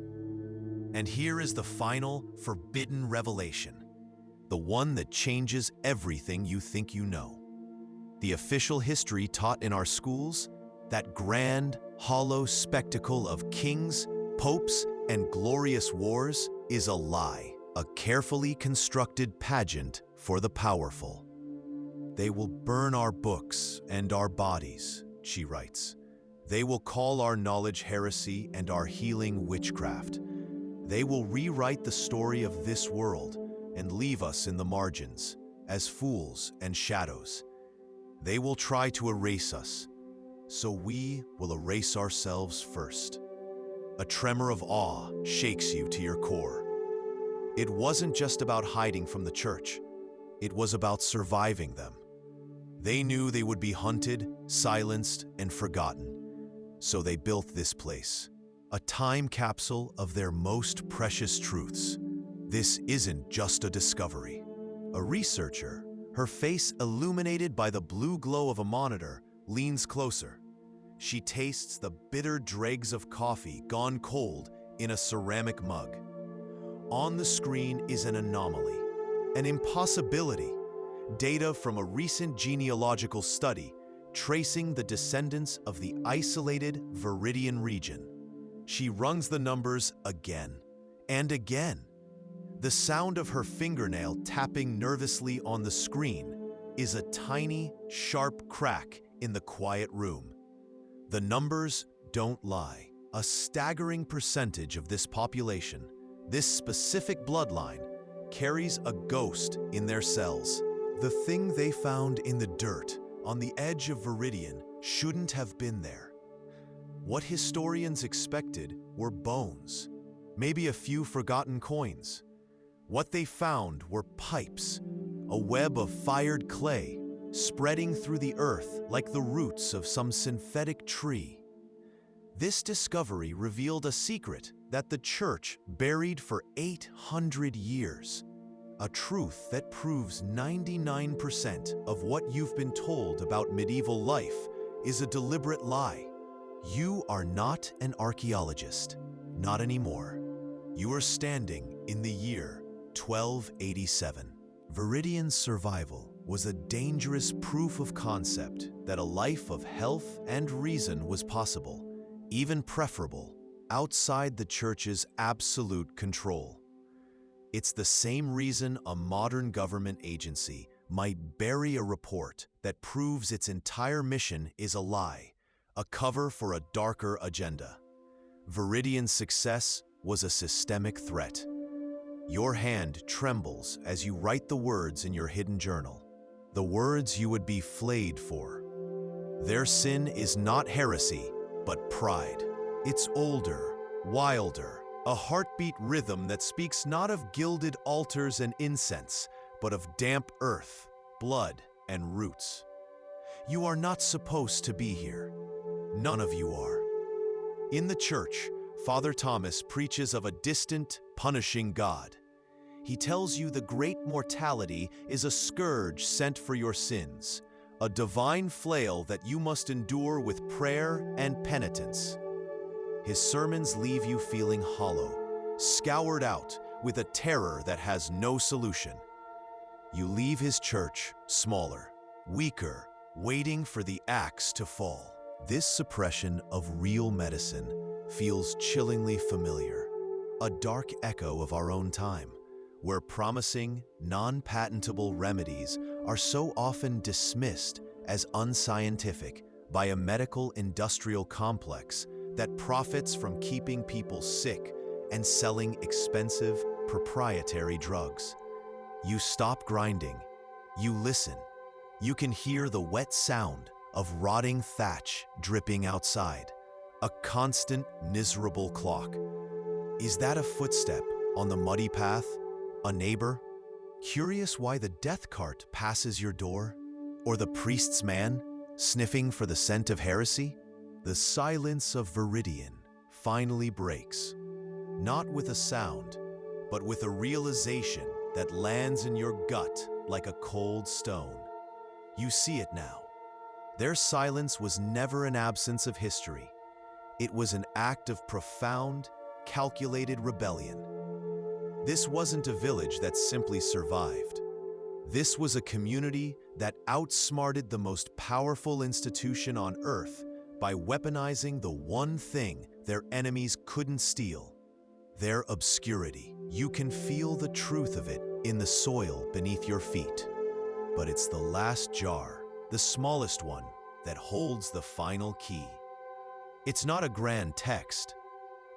And here is the final, forbidden revelation, the one that changes everything you think you know. The official history taught in our schools, that grand, hollow spectacle of kings, popes, and glorious wars, is a lie, a carefully constructed pageant for the powerful. They will burn our books and our bodies, she writes. They will call our knowledge heresy and our healing witchcraft. They will rewrite the story of this world and leave us in the margins, as fools and shadows. They will try to erase us, so we will erase ourselves first. A tremor of awe shakes you to your core. It wasn't just about hiding from the church. It was about surviving them. They knew they would be hunted, silenced, and forgotten. So they built this place, a time capsule of their most precious truths. This isn't just a discovery. A researcher, her face illuminated by the blue glow of a monitor, leans closer. She tastes the bitter dregs of coffee gone cold in a ceramic mug. On the screen is an anomaly, an impossibility, data from a recent genealogical study tracing the descendants of the isolated Viridian region. She runs the numbers again and again. The sound of her fingernail tapping nervously on the screen is a tiny, sharp crack in the quiet room. The numbers don't lie. A staggering percentage of this population, this specific bloodline, carries a ghost in their cells. The thing they found in the dirt on the edge of Viridian shouldn't have been there. What historians expected were bones, maybe a few forgotten coins. What they found were pipes, a web of fired clay, spreading through the earth like the roots of some synthetic tree. This discovery revealed a secret that the church buried for 800 years. A truth that proves 99% of what you've been told about medieval life is a deliberate lie. You are not an archaeologist, not anymore. You are standing in the year 1287. Viridian's survival was a dangerous proof of concept that a life of health and reason was possible, even preferable, outside the church's absolute control. It's the same reason a modern government agency might bury a report that proves its entire mission is a lie, a cover for a darker agenda. Viridian's success was a systemic threat. Your hand trembles as you write the words in your hidden journal, the words you would be flayed for. Their sin is not heresy, but pride. It's older, wilder, a heartbeat rhythm that speaks not of gilded altars and incense, but of damp earth, blood, and roots. You are not supposed to be here. None of you are. In the church, Father Thomas preaches of a distant, punishing God. He tells you the great mortality is a scourge sent for your sins, a divine flail that you must endure with prayer and penitence. His sermons leave you feeling hollow, scoured out with a terror that has no solution. You leave his church smaller, weaker, waiting for the axe to fall. This suppression of real medicine feels chillingly familiar, a dark echo of our own time, where promising, non-patentable remedies are so often dismissed as unscientific by a medical industrial complex that profits from keeping people sick and selling expensive, proprietary drugs. You stop grinding, You listen. You can hear the wet sound of rotting thatch dripping outside, a constant, miserable clock. Is that a footstep on the muddy path? A neighbor? Curious why the death cart passes your door? Or the priest's man, sniffing for the scent of heresy? The silence of Viridian finally breaks, not with a sound, but with a realization that lands in your gut like a cold stone. You see it now. Their silence was never an absence of history. It was an act of profound, calculated rebellion. This wasn't a village that simply survived. This was a community that outsmarted the most powerful institution on Earth by weaponizing the one thing their enemies couldn't steal: their obscurity. You can feel the truth of it in the soil beneath your feet. But it's the last jar, the smallest one, that holds the final key. It's not a grand text.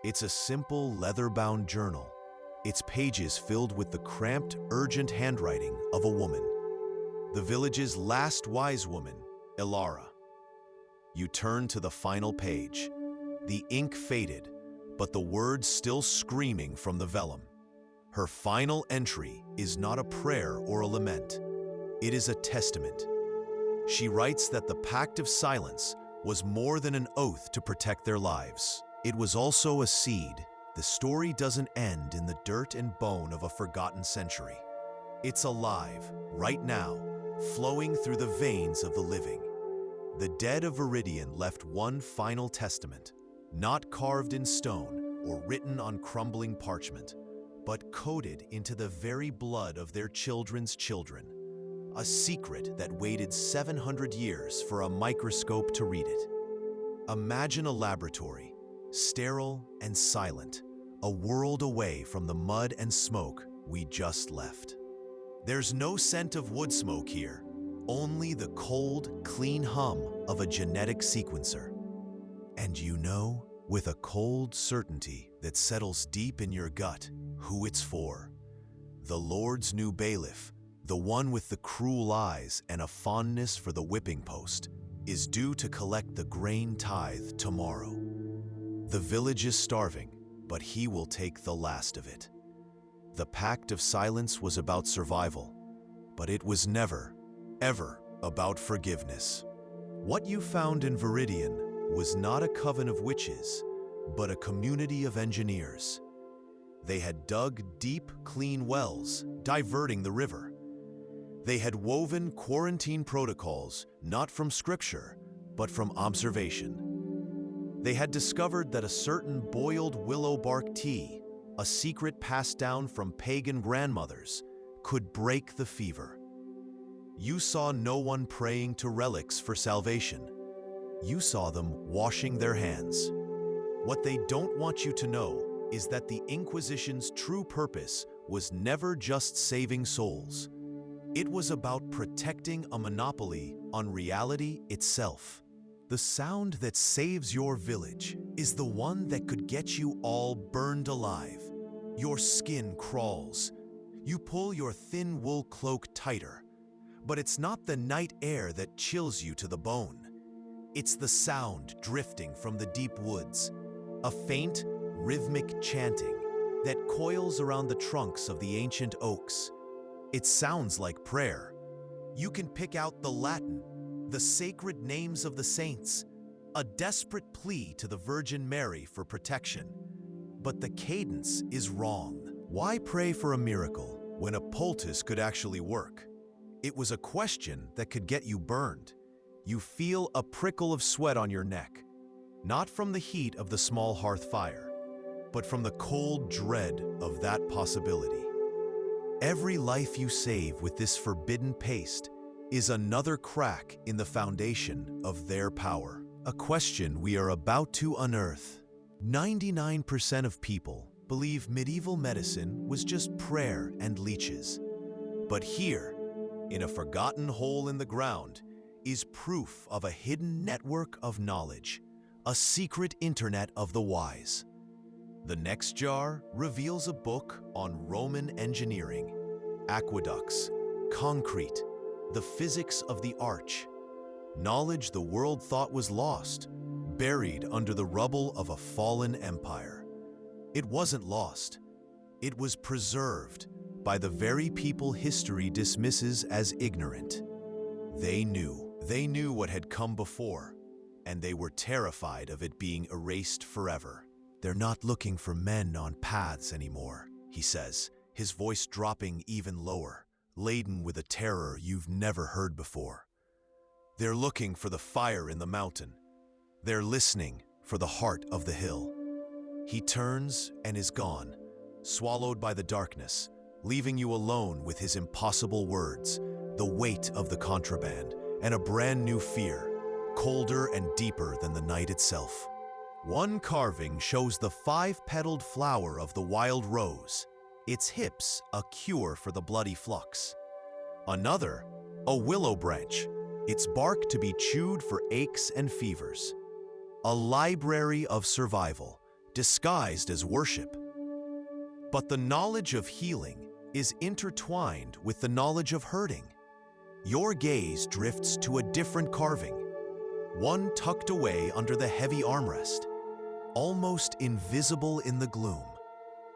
It's a simple leather-bound journal, its pages filled with the cramped, urgent handwriting of a woman. The village's last wise woman, Ilara. You turn to the final page. The ink faded, but the words still screaming from the vellum. Her final entry is not a prayer or a lament. It is a testament. She writes that the Pact of Silence was more than an oath to protect their lives. It was also a seed. The story doesn't end in the dirt and bone of a forgotten century. It's alive, right now, flowing through the veins of the living. The dead of Viridian left one final testament, not carved in stone or written on crumbling parchment, but coded into the very blood of their children's children. A secret that waited 700 years for a microscope to read it. Imagine a laboratory, sterile and silent, a world away from the mud and smoke we just left. There's no scent of wood smoke here, only the cold, clean hum of a genetic sequencer. And you know, with a cold certainty that settles deep in your gut, who it's for. The Lord's new bailiff, the one with the cruel eyes and a fondness for the whipping post, is due to collect the grain tithe tomorrow. The village is starving, but he will take the last of it. The Pact of Silence was about survival, but it was never, ever about forgiveness. What you found in Viridian was not a coven of witches, but a community of engineers. They had dug deep, clean wells, diverting the river. They had woven quarantine protocols, not from scripture, but from observation. They had discovered that a certain boiled willow bark tea, a secret passed down from pagan grandmothers, could break the fever. You saw no one praying to relics for salvation. You saw them washing their hands. What they don't want you to know is that the Inquisition's true purpose was never just saving souls. It was about protecting a monopoly on reality itself. The sound that saves your village is the one that could get you all burned alive. Your skin crawls. You pull your thin wool cloak tighter. But it's not the night air that chills you to the bone. It's the sound drifting from the deep woods, a faint, rhythmic chanting that coils around the trunks of the ancient oaks. It sounds like prayer. You can pick out the Latin, the sacred names of the saints, a desperate plea to the Virgin Mary for protection. But the cadence is wrong. Why pray for a miracle when a poultice could actually work? It was a question that could get you burned. You feel a prickle of sweat on your neck, not from the heat of the small hearth fire, but from the cold dread of that possibility. Every life you save with this forbidden paste is another crack in the foundation of their power. A question we are about to unearth. 99% of people believe medieval medicine was just prayer and leeches. But here, in a forgotten hole in the ground, is proof of a hidden network of knowledge, a secret internet of the wise. The next jar reveals a book on Roman engineering, aqueducts, concrete, the physics of the arch. Knowledge the world thought was lost, buried under the rubble of a fallen empire. It wasn't lost. It was preserved by the very people history dismisses as ignorant. They knew what had come before, and they were terrified of it being erased forever. They're not looking for men on paths anymore, he says, his voice dropping even lower, laden with a terror you've never heard before. They're looking for the fire in the mountain. They're listening for the heart of the hill. He turns and is gone, swallowed by the darkness, leaving you alone with his impossible words, the weight of the contraband, and a brand new fear, colder and deeper than the night itself. One carving shows the 5-petaled flower of the wild rose, its hips a cure for the bloody flux. Another, a willow branch, its bark to be chewed for aches and fevers. A library of survival, disguised as worship. But the knowledge of healing is intertwined with the knowledge of hurting. Your gaze drifts to a different carving, one tucked away under the heavy armrest, almost invisible in the gloom.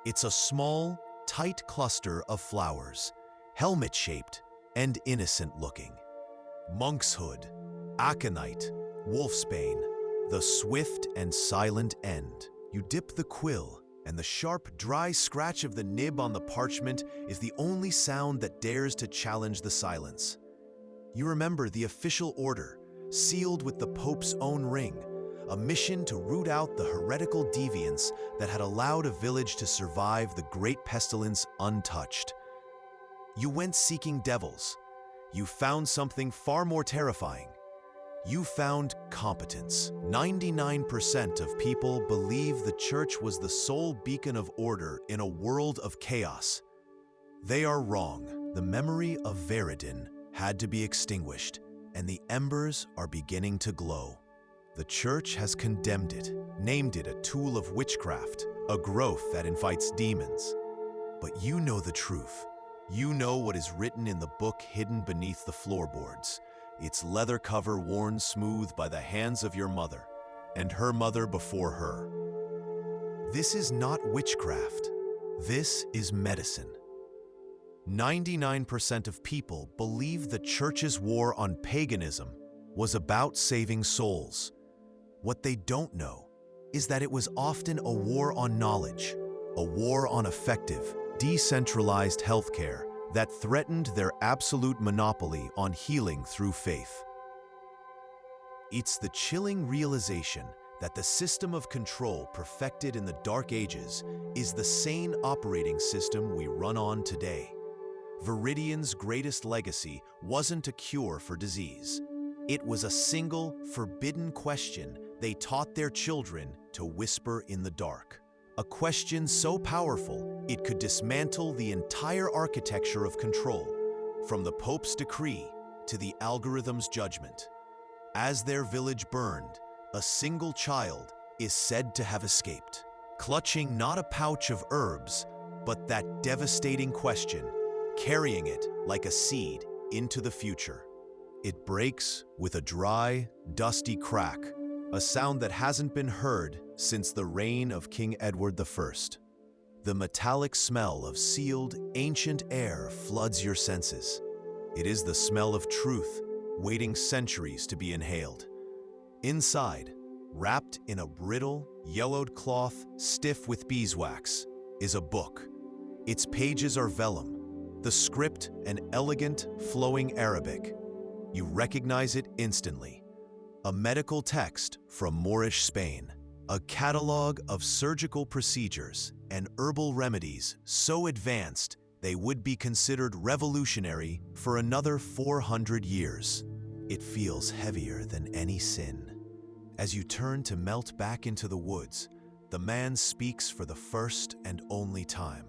It's a small, tight cluster of flowers, helmet-shaped and innocent-looking. Monkshood, aconite, wolfsbane, the swift and silent end. You dip the quill, and the sharp, dry scratch of the nib on the parchment is the only sound that dares to challenge the silence. You remember the official order, sealed with the Pope's own ring, a mission to root out the heretical deviance that had allowed a village to survive the great pestilence untouched. You went seeking devils. You found something far more terrifying. You found competence. 99% of people believe the church was the sole beacon of order in a world of chaos. They are wrong. The memory of Veridin had to be extinguished, and the embers are beginning to glow. The church has condemned it, named it a tool of witchcraft, a growth that invites demons. But you know the truth. You know what is written in the book hidden beneath the floorboards, its leather cover worn smooth by the hands of your mother, and her mother before her. This is not witchcraft. This is medicine. 99% of people believe the church's war on paganism was about saving souls. What they don't know is that it was often a war on knowledge, a war on effective, decentralized healthcare that threatened their absolute monopoly on healing through faith. It's the chilling realization that the system of control perfected in the Dark Ages is the sane operating system we run on today. Viridian's greatest legacy wasn't a cure for disease. It was a single, forbidden question they taught their children to whisper in the dark. A question so powerful, it could dismantle the entire architecture of control, from the Pope's decree to the algorithm's judgment. As their village burned, a single child is said to have escaped, clutching not a pouch of herbs, but that devastating question, carrying it like a seed into the future. It breaks with a dry, dusty crack, a sound that hasn't been heard since the reign of King Edward I. The metallic smell of sealed, ancient air floods your senses. It is the smell of truth, waiting centuries to be inhaled. Inside, wrapped in a brittle, yellowed cloth stiff with beeswax, is a book. Its pages are vellum, the script an elegant, flowing Arabic. You recognize it instantly. A medical text from Moorish Spain, a catalog of surgical procedures and herbal remedies so advanced they would be considered revolutionary for another 400 years. It feels heavier than any sin. As you turn to melt back into the woods, the man speaks for the first and only time.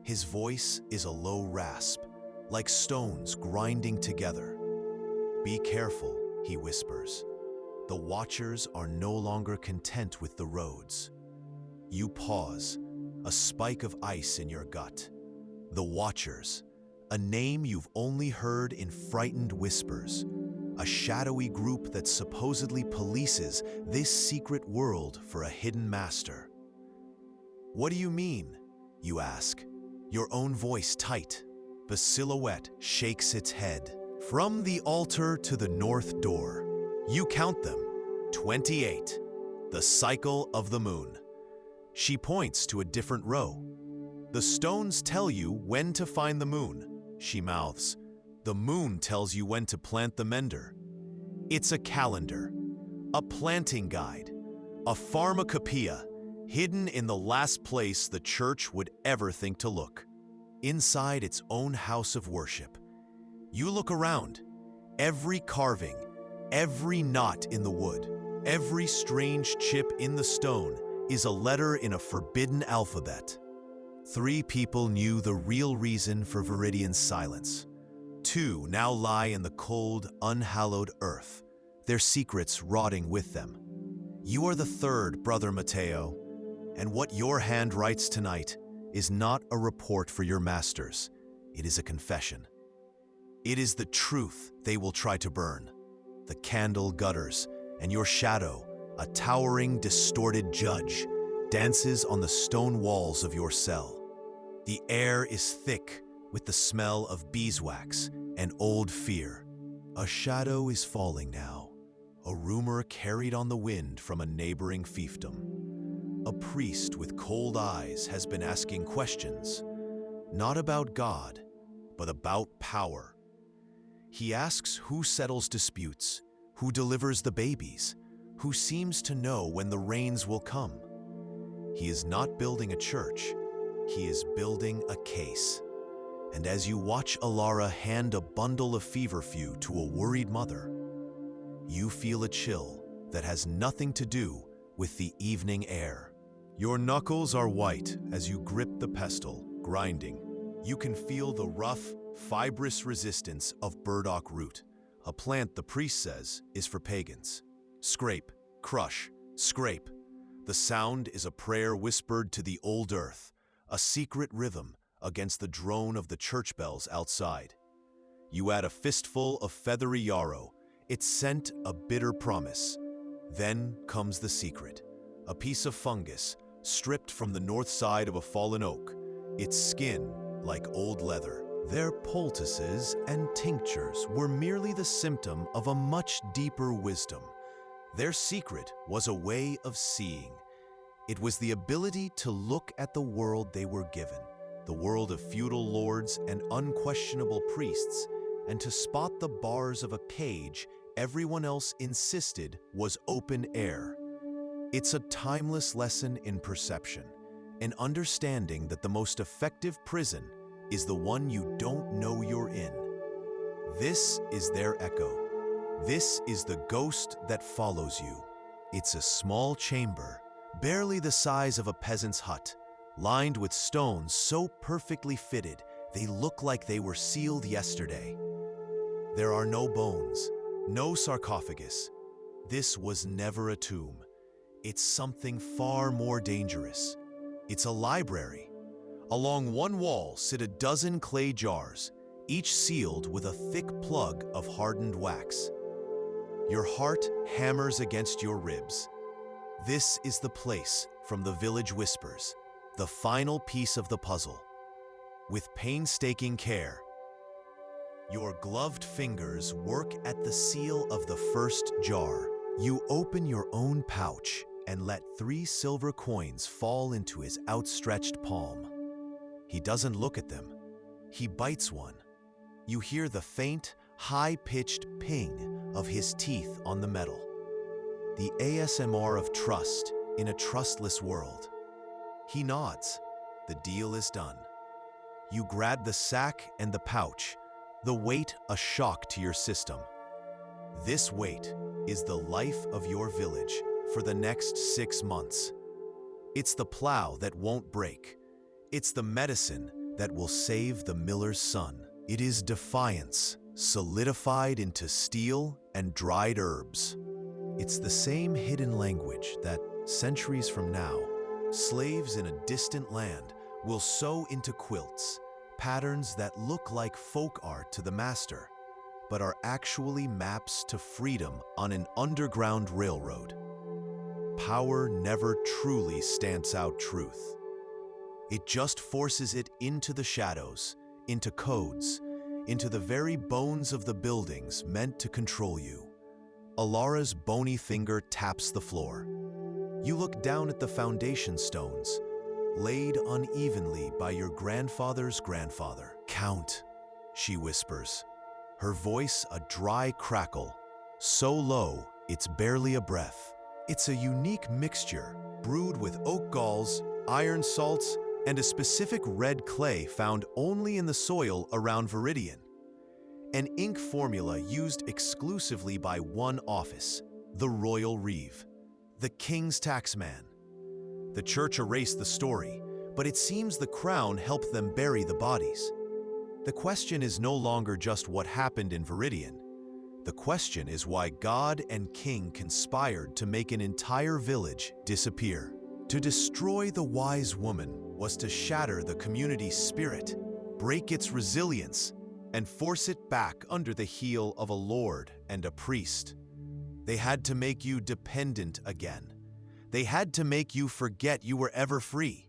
His voice is a low rasp, like stones grinding together. "Be careful," he whispers. "The watchers are no longer content with the roads." You pause, a spike of ice in your gut. The watchers, a name you've only heard in frightened whispers, a shadowy group that supposedly polices this secret world for a hidden master. What do you mean? You ask, your own voice tight. The silhouette shakes its head. From the altar to the north door, you count them, 28, the cycle of the moon. She points to a different row. The stones tell you when to find the moon, she mouths. The moon tells you when to plant the mender. It's a calendar, a planting guide, a pharmacopoeia hidden in the last place the church would ever think to look, inside its own house of worship. You look around. Every carving, every knot in the wood, every strange chip in the stone is a letter in a forbidden alphabet. 3 people knew the real reason for Viridian's silence. 2 now lie in the cold, unhallowed earth, their secrets rotting with them. You are the 3rd, Brother Matteo, and what your hand writes tonight is not a report for your masters. It is a confession. It is the truth they will try to burn. The candle gutters, and your shadow, a towering, distorted judge, dances on the stone walls of your cell. The air is thick with the smell of beeswax and old fear. A shadow is falling now, a rumor carried on the wind from a neighboring fiefdom. A priest with cold eyes has been asking questions, not about God, but about power. He asks who settles disputes, who delivers the babies, who seems to know when the rains will come. He is not building a church, he is building a case. And as you watch Alara hand a bundle of feverfew to a worried mother, you feel a chill that has nothing to do with the evening air. Your knuckles are white as you grip the pestle, grinding. You can feel the rough, fibrous resistance of burdock root, a plant the priest says is for pagans. Scrape, crush, scrape. The sound is a prayer whispered to the old earth, a secret rhythm against the drone of the church bells outside. You add a fistful of feathery yarrow. It scent a bitter promise. Then comes the secret, a piece of fungus stripped from the north side of a fallen oak, its skin like old leather. Their poultices and tinctures were merely the symptom of a much deeper wisdom. Their secret was a way of seeing. It was the ability to look at the world they were given, the world of feudal lords and unquestionable priests, and to spot the bars of a cage everyone else insisted was open air. It's a timeless lesson in perception, an understanding that the most effective prison is the one you don't know you're in. This is their echo. This is the ghost that follows you. It's a small chamber, barely the size of a peasant's hut, lined with stones so perfectly fitted they look like they were sealed yesterday. There are no bones, no sarcophagus. This was never a tomb. It's something far more dangerous. It's a library. Along one wall sit a dozen clay jars, each sealed with a thick plug of hardened wax. Your heart hammers against your ribs. This is the place from the village whispers, the final piece of the puzzle. With painstaking care, your gloved fingers work at the seal of the first jar. You open your own pouch and let 3 silver coins fall into his outstretched palm. He doesn't look at them. He bites one. You hear the faint, high-pitched ping of his teeth on the metal. The ASMR of trust in a trustless world. He nods. The deal is done. You grab the sack and the pouch, the weight a shock to your system. This weight is the life of your village for the next 6 months. It's the plow that won't break. It's the medicine that will save the miller's son. It is defiance, solidified into steel and dried herbs. It's the same hidden language that, centuries from now, slaves in a distant land will sew into quilts, patterns that look like folk art to the master, but are actually maps to freedom on an underground railroad. Power never truly stamps out truth. It just forces it into the shadows, into codes, into the very bones of the buildings meant to control you. Alara's bony finger taps the floor. You look down at the foundation stones, laid unevenly by your grandfather's grandfather. "Count," she whispers, her voice a dry crackle, so low it's barely a breath. It's a unique mixture, brewed with oak galls, iron salts, and a specific red clay found only in the soil around Viridian. An ink formula used exclusively by one office, the Royal Reeve, the King's taxman. The church erased the story, but it seems the crown helped them bury the bodies. The question is no longer just what happened in Viridian. The question is why God and King conspired to make an entire village disappear. To destroy the wise woman was to shatter the community's spirit, break its resilience, and force it back under the heel of a lord and a priest. They had to make you dependent again. They had to make you forget you were ever free.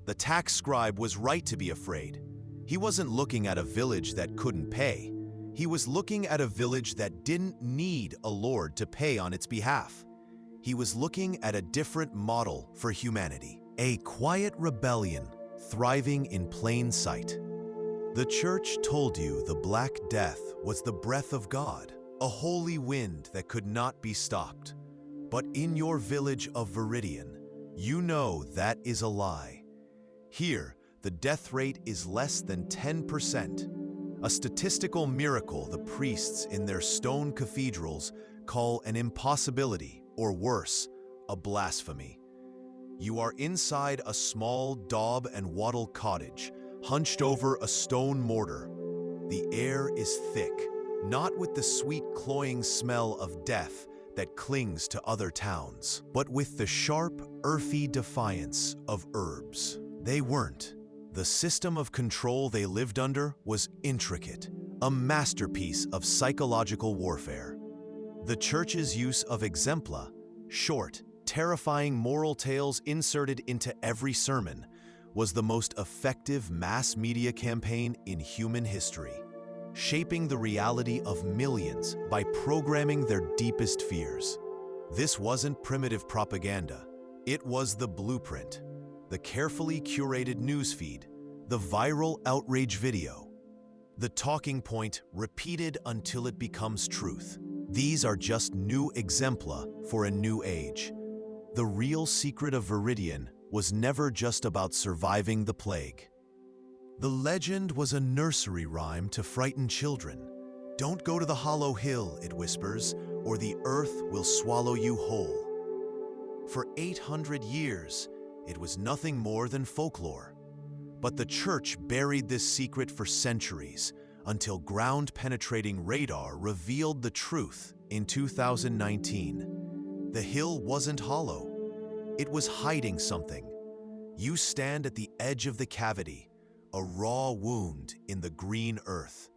The tax scribe was right to be afraid. He wasn't looking at a village that couldn't pay. He was looking at a village that didn't need a lord to pay on its behalf. He was looking at a different model for humanity, a quiet rebellion thriving in plain sight. The church told you the Black Death was the breath of God, a holy wind that could not be stopped. But in your village of Viridian, you know that is a lie. Here, the death rate is less than 10%, a statistical miracle the priests in their stone cathedrals call an impossibility, or worse, a blasphemy. You are inside a small daub and wattle cottage, hunched over a stone mortar. The air is thick, not with the sweet cloying smell of death that clings to other towns, but with the sharp, earthy defiance of herbs. They weren't. The system of control they lived under was intricate, a masterpiece of psychological warfare. The church's use of exempla, short, terrifying moral tales inserted into every sermon, was the most effective mass media campaign in human history, shaping the reality of millions by programming their deepest fears. This wasn't primitive propaganda. It was the blueprint, the carefully curated newsfeed, the viral outrage video, the talking point repeated until it becomes truth. These are just new exempla for a new age. The real secret of Viridian was never just about surviving the plague. The legend was a nursery rhyme to frighten children. "Don't go to the hollow hill," it whispers, "or the earth will swallow you whole." For 800 years, it was nothing more than folklore. But the church buried this secret for centuries, until ground-penetrating radar revealed the truth in 2019. The hill wasn't hollow. It was hiding something. You stand at the edge of the cavity, a raw wound in the green earth.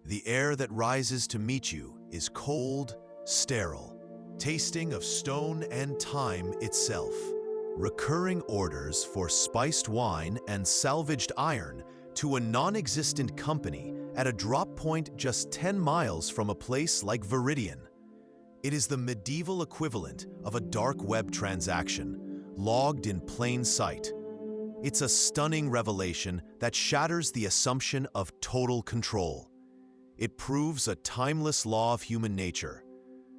The air that rises to meet you is cold, sterile, tasting of stone and time itself. Recurring orders for spiced wine and salvaged iron to a non-existent company at a drop point just 10 miles from a place like Viridian. It is the medieval equivalent of a dark web transaction, logged in plain sight. It's a stunning revelation that shatters the assumption of total control. It proves a timeless law of human nature.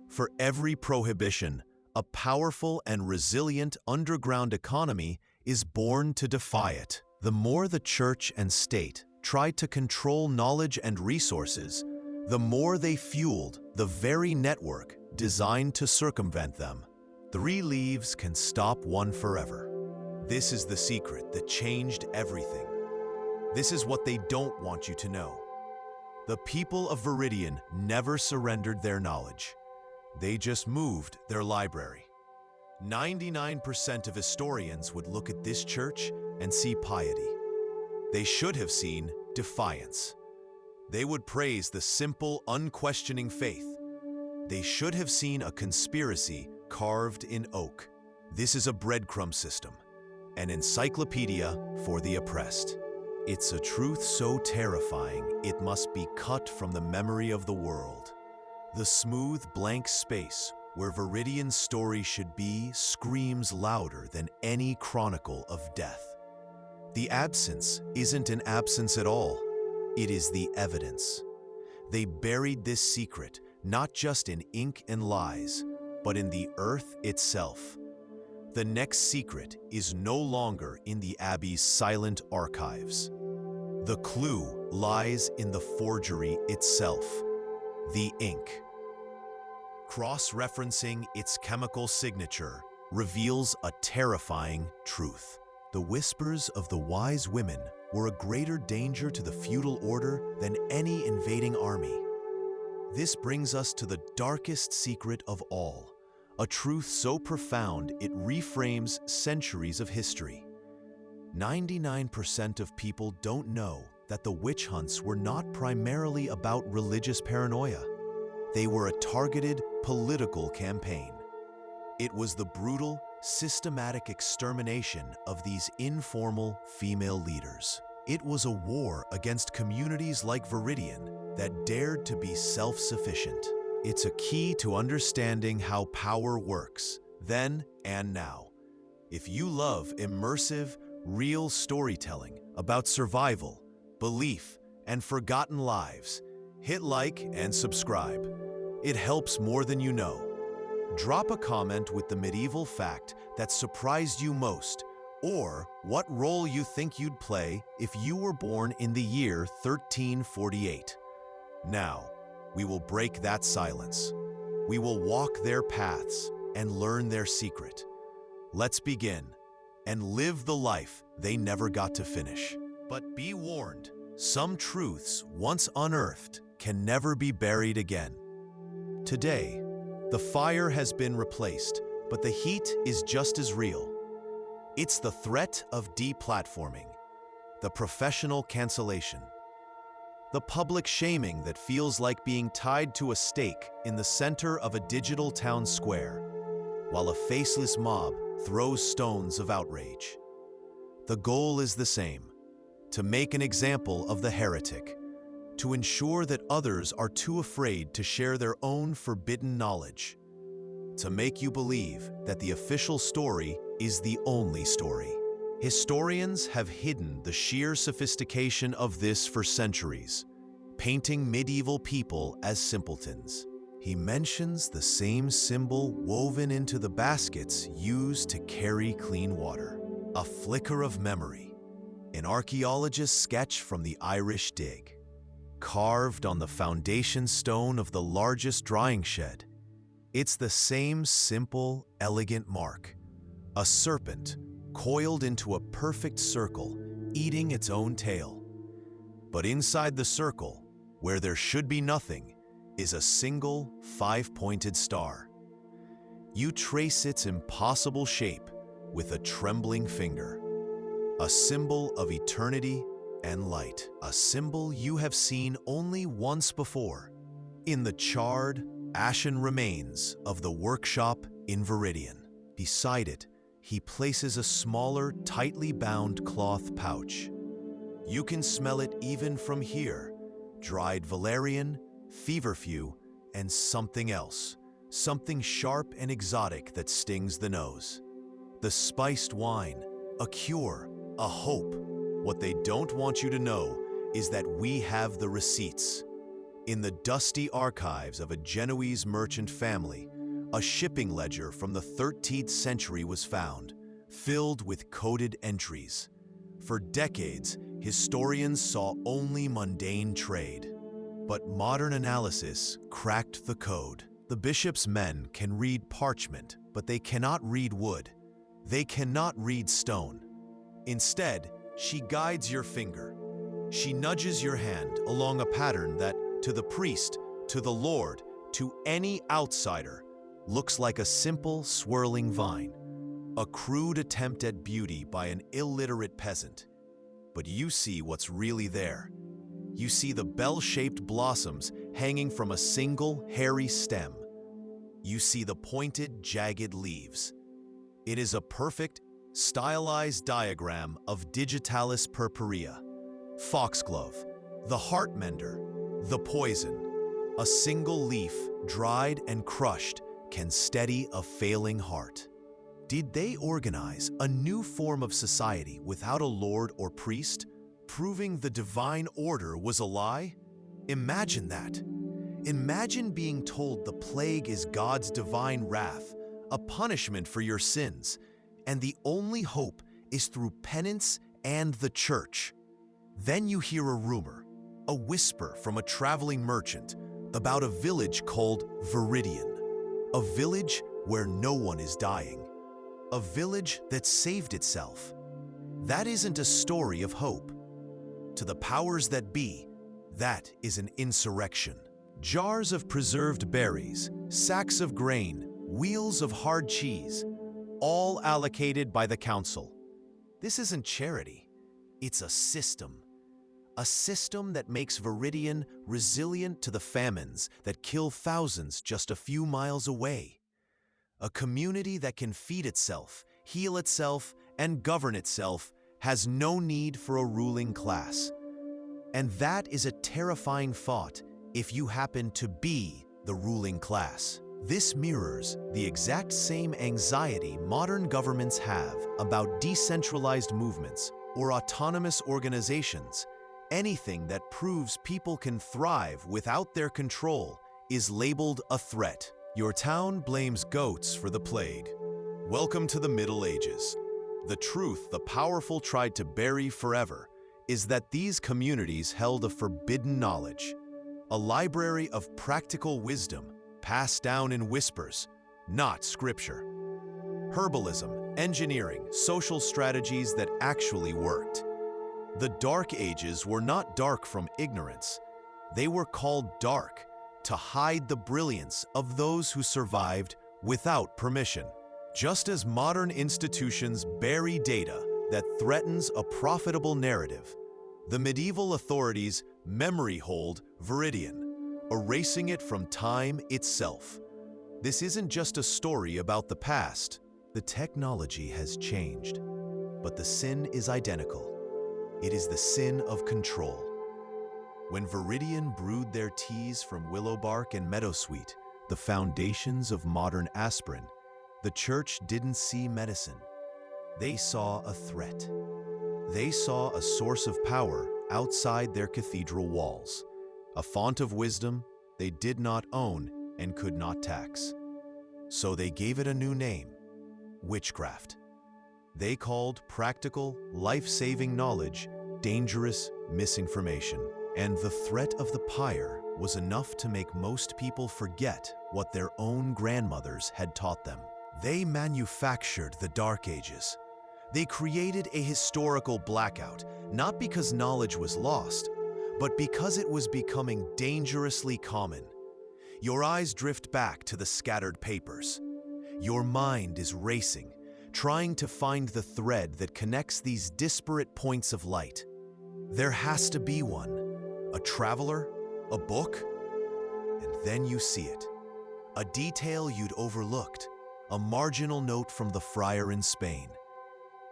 For every prohibition, a powerful and resilient underground economy is born to defy it. The more the church and state tried to control knowledge and resources, the more they fueled the very network designed to circumvent them. 3 leaves can stop one forever. This is the secret that changed everything. This is what they don't want you to know. The people of Viridian never surrendered their knowledge. They just moved their library. 99% of historians would look at this church and see piety. They should have seen defiance. They would praise the simple, unquestioning faith. They should have seen a conspiracy carved in oak. This is a breadcrumb system, an encyclopedia for the oppressed. It's a truth so terrifying it must be cut from the memory of the world. The smooth, blank space where Viridian's story should be screams louder than any chronicle of death. The absence isn't an absence at all. It is the evidence. They buried this secret not just in ink and lies, but in the earth itself. The next secret is no longer in the Abbey's silent archives. The clue lies in the forgery itself, the ink. Cross-referencing its chemical signature reveals a terrifying truth. The whispers of the wise women were a greater danger to the feudal order than any invading army. This brings us to the darkest secret of all, a truth so profound it reframes centuries of history. 99% of people don't know that the witch hunts were not primarily about religious paranoia. They were a targeted political campaign. It was the brutal, systematic extermination of these informal female leaders. It was a war against communities like Viridian that dared to be self-sufficient. It's a key to understanding how power works, then and now. If you love immersive, real storytelling about survival, belief, and forgotten lives, hit like and subscribe. It helps more than you know. Drop a comment with the medieval fact that surprised you most, or what role you think you'd play if you were born in the year 1348. Now, we will break that silence. We will walk their paths and learn their secret. Let's begin and live the life they never got to finish. But be warned, some truths once unearthed can never be buried again. Today, the fire has been replaced, but the heat is just as real. It's the threat of deplatforming, the professional cancellation, the public shaming that feels like being tied to a stake in the center of a digital town square, while a faceless mob throws stones of outrage. The goal is the same: to make an example of the heretic, to ensure that others are too afraid to share their own forbidden knowledge, to make you believe that the official story is the only story. Historians have hidden the sheer sophistication of this for centuries, painting medieval people as simpletons. He mentions the same symbol woven into the baskets used to carry clean water. A flicker of memory, an archaeologist's sketch from the Irish dig, carved on the foundation stone of the largest drying shed. It's the same simple, elegant mark, a serpent coiled into a perfect circle, eating its own tail. But inside the circle, where there should be nothing, is a single five-pointed star. You trace its impossible shape with a trembling finger, a symbol of eternity and light, a symbol you have seen only once before, in the charred, ashen remains of the workshop in Viridian. Beside it, he places a smaller, tightly bound cloth pouch. You can smell it even from here: dried valerian, feverfew, and something else, something sharp and exotic that stings the nose. The spiced wine, a cure, a hope. What they don't want you to know is that we have the receipts. In the dusty archives of a Genoese merchant family, a shipping ledger from the 13th century was found, filled with coded entries. For decades, historians saw only mundane trade. But modern analysis cracked the code. The bishop's men can read parchment, but they cannot read wood. They cannot read stone. Instead, she guides your finger. She nudges your hand along a pattern that, to the priest, to the Lord, to any outsider, looks like a simple, swirling vine, a crude attempt at beauty by an illiterate peasant. But you see what's really there. You see the bell-shaped blossoms hanging from a single hairy stem. You see the pointed, jagged leaves. It is a perfect, stylized diagram of Digitalis purpurea, foxglove, the heart mender, the poison. A single leaf, dried and crushed, can steady a failing heart. Did they organize a new form of society without a lord or priest, proving the divine order was a lie? Imagine that. Imagine being told the plague is God's divine wrath, a punishment for your sins, and the only hope is through penance and the church. Then you hear a rumor, a whisper from a traveling merchant about a village called Viridian, a village where no one is dying, a village that saved itself. That isn't a story of hope. To the powers that be, that is an insurrection. Jars of preserved berries, sacks of grain, wheels of hard cheese, all allocated by the council. This isn't charity, it's a system. A system that makes Viridian resilient to the famines that kill thousands just a few miles away. A community that can feed itself, heal itself, and govern itself has no need for a ruling class. And that is a terrifying thought if you happen to be the ruling class. This mirrors the exact same anxiety modern governments have about decentralized movements or autonomous organizations. Anything that proves people can thrive without their control is labeled a threat. Your town blames goats for the plague. Welcome to the Middle Ages. The truth the powerful tried to bury forever is that these communities held a forbidden knowledge, a library of practical wisdom passed down in whispers, not scripture. Herbalism, engineering, social strategies that actually worked. The Dark Ages were not dark from ignorance. They were called dark to hide the brilliance of those who survived without permission. Just as modern institutions bury data that threatens a profitable narrative, the medieval authorities memory hold Viridian, erasing it from time itself. This isn't just a story about the past. The technology has changed, but the sin is identical. It is the sin of control. When Viridian brewed their teas from willow bark and meadowsweet, the foundations of modern aspirin, the church didn't see medicine. They saw a threat. They saw a source of power outside their cathedral walls, a font of wisdom they did not own and could not tax. So they gave it a new name, witchcraft. They called practical, life-saving knowledge dangerous misinformation. And the threat of the pyre was enough to make most people forget what their own grandmothers had taught them. They manufactured the Dark Ages. They created a historical blackout, not because knowledge was lost, but because it was becoming dangerously common. Your eyes drift back to the scattered papers. Your mind is racing, trying to find the thread that connects these disparate points of light. There has to be one. A traveler, a book, and then you see it. A detail you'd overlooked, a marginal note from the friar in Spain.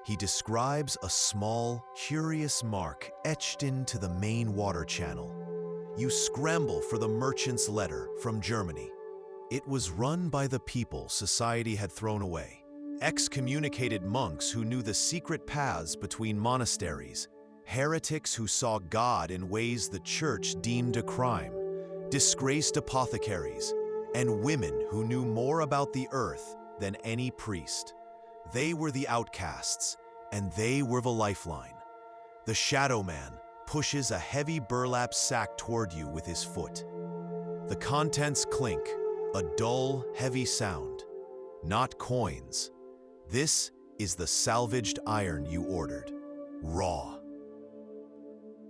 He describes a small, curious mark etched into the main water channel. You scramble for the merchant's letter from Germany. It was run by the people society had thrown away. Excommunicated monks who knew the secret paths between monasteries, heretics who saw God in ways the church deemed a crime, disgraced apothecaries, and women who knew more about the earth than any priest. They were the outcasts, and they were the lifeline. The shadow man pushes a heavy burlap sack toward you with his foot. The contents clink, a dull, heavy sound. Not coins. This is the salvaged iron you ordered, raw.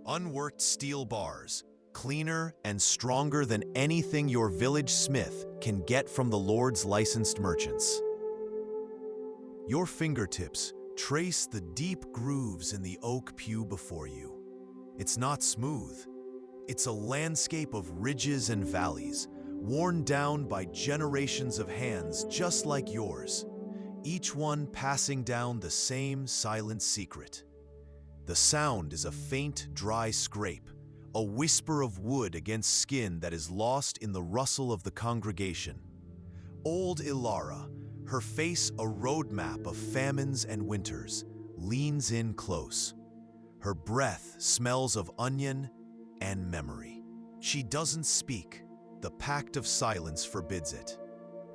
Unworked steel bars, cleaner and stronger than anything your village smith can get from the Lord's licensed merchants. Your fingertips Trace the deep grooves in the oak pew before you. It's not smooth. It's a landscape of ridges and valleys, worn down by generations of hands just like yours, each one passing down the same silent secret. The sound is a faint, dry scrape, a whisper of wood against skin that is lost in the rustle of the congregation. Old Ilara, her face a roadmap of famines and winters, leans in close. Her breath smells of onion and memory. She doesn't speak. The pact of silence forbids it.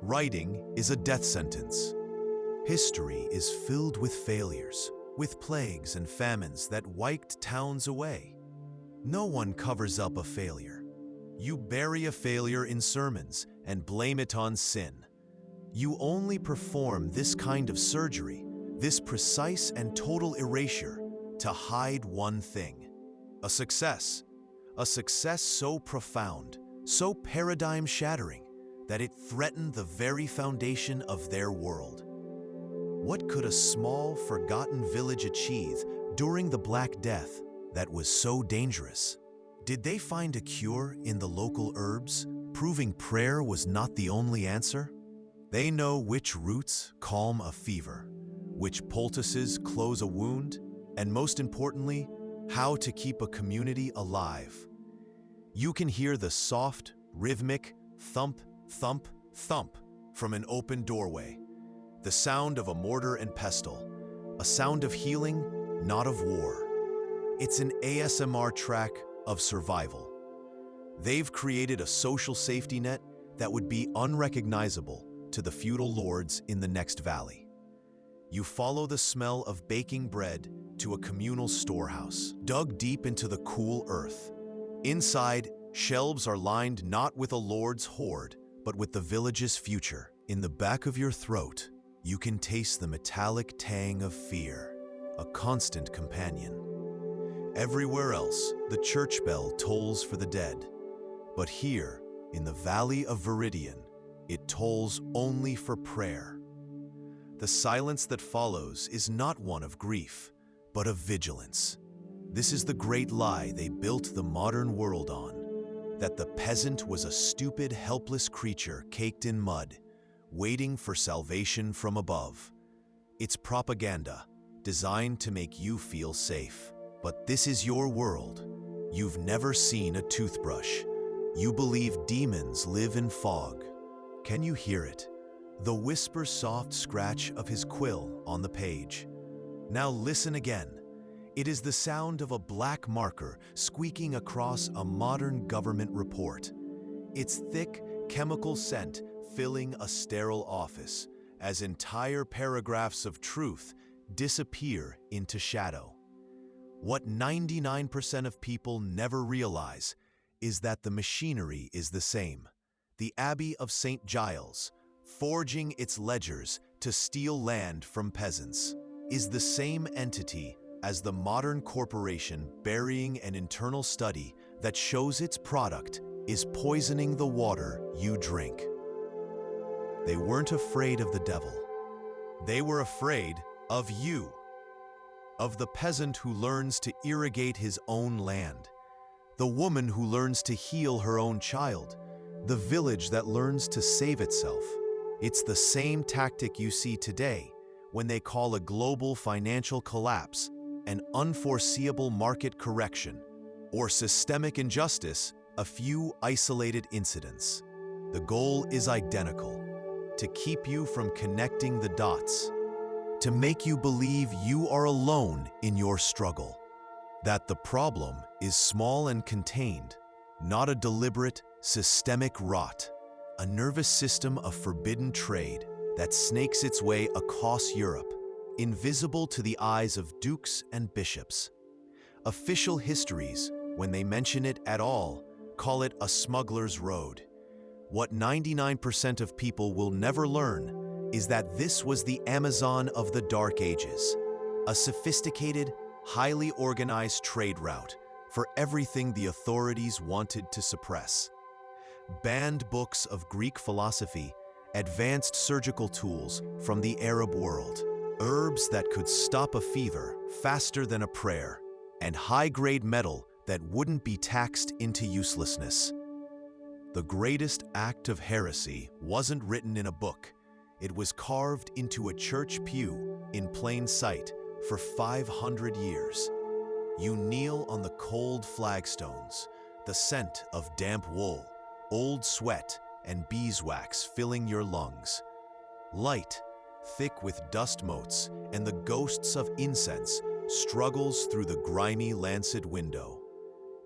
Writing is a death sentence. History is filled with failures, with plagues and famines that wiped towns away. No one covers up a failure. You bury a failure in sermons and blame it on sin. You only perform this kind of surgery, this precise and total erasure, to hide one thing: a success. A success so profound, so paradigm-shattering, that it threatened the very foundation of their world. What could a small, forgotten village achieve during the Black Death that was so dangerous? Did they find a cure in the local herbs, proving prayer was not the only answer? They know which roots calm a fever, which poultices close a wound, and most importantly, how to keep a community alive. You can hear the soft, rhythmic thump, thump, thump from an open doorway, the sound of a mortar and pestle, a sound of healing, not of war. It's an ASMR track of survival. They've created a social safety net that would be unrecognizable to the feudal lords in the next valley. You follow the smell of baking bread to a communal storehouse, dug deep into the cool earth. Inside, shelves are lined not with a lord's hoard, but with the village's future. In the back of your throat, you can taste the metallic tang of fear, a constant companion. Everywhere else, the church bell tolls for the dead. But here, in the Valley of Viridian, it tolls only for prayer. The silence that follows is not one of grief, but of vigilance. This is the great lie they built the modern world on, that the peasant was a stupid, helpless creature caked in mud, waiting for salvation from above. It's propaganda, designed to make you feel safe. But this is your world. You've never seen a toothbrush. You believe demons live in fog. Can you hear it? The whisper-soft scratch of his quill on the page. Now listen again. It is the sound of a black marker squeaking across a modern government report. Its thick, chemical scent filling a sterile office as entire paragraphs of truth disappear into shadow. What 99% of people never realize is that the machinery is the same. The Abbey of St. Giles, forging its ledgers to steal land from peasants, is the same entity as the modern corporation burying an internal study that shows its product is poisoning the water you drink. They weren't afraid of the devil. They were afraid of you, of the peasant who learns to irrigate his own land, the woman who learns to heal her own child, the village that learns to save itself. It's the same tactic you see today when they call a global financial collapse an unforeseeable market correction, or systemic injustice a few isolated incidents. The goal is identical: to keep you from connecting the dots, to make you believe you are alone in your struggle, that the problem is small and contained, not a deliberate, systemic rot, a nervous system of forbidden trade that snakes its way across Europe, invisible to the eyes of dukes and bishops. Official histories, when they mention it at all, call it a smuggler's road. What 99% of people will never learn is that this was the Amazon of the Dark Ages, a sophisticated, highly organized trade route for everything the authorities wanted to suppress. Banned books of Greek philosophy, advanced surgical tools from the Arab world, Herbs that could stop a fever faster than a prayer, and high-grade metal that wouldn't be taxed into uselessness. The greatest act of heresy wasn't written in a book. It was carved into a church pew in plain sight for 500 years. You kneel on the cold flagstones, the scent of damp wool, old sweat, and beeswax filling your lungs. Light, thick with dust motes and the ghosts of incense, struggles through the grimy lancet window.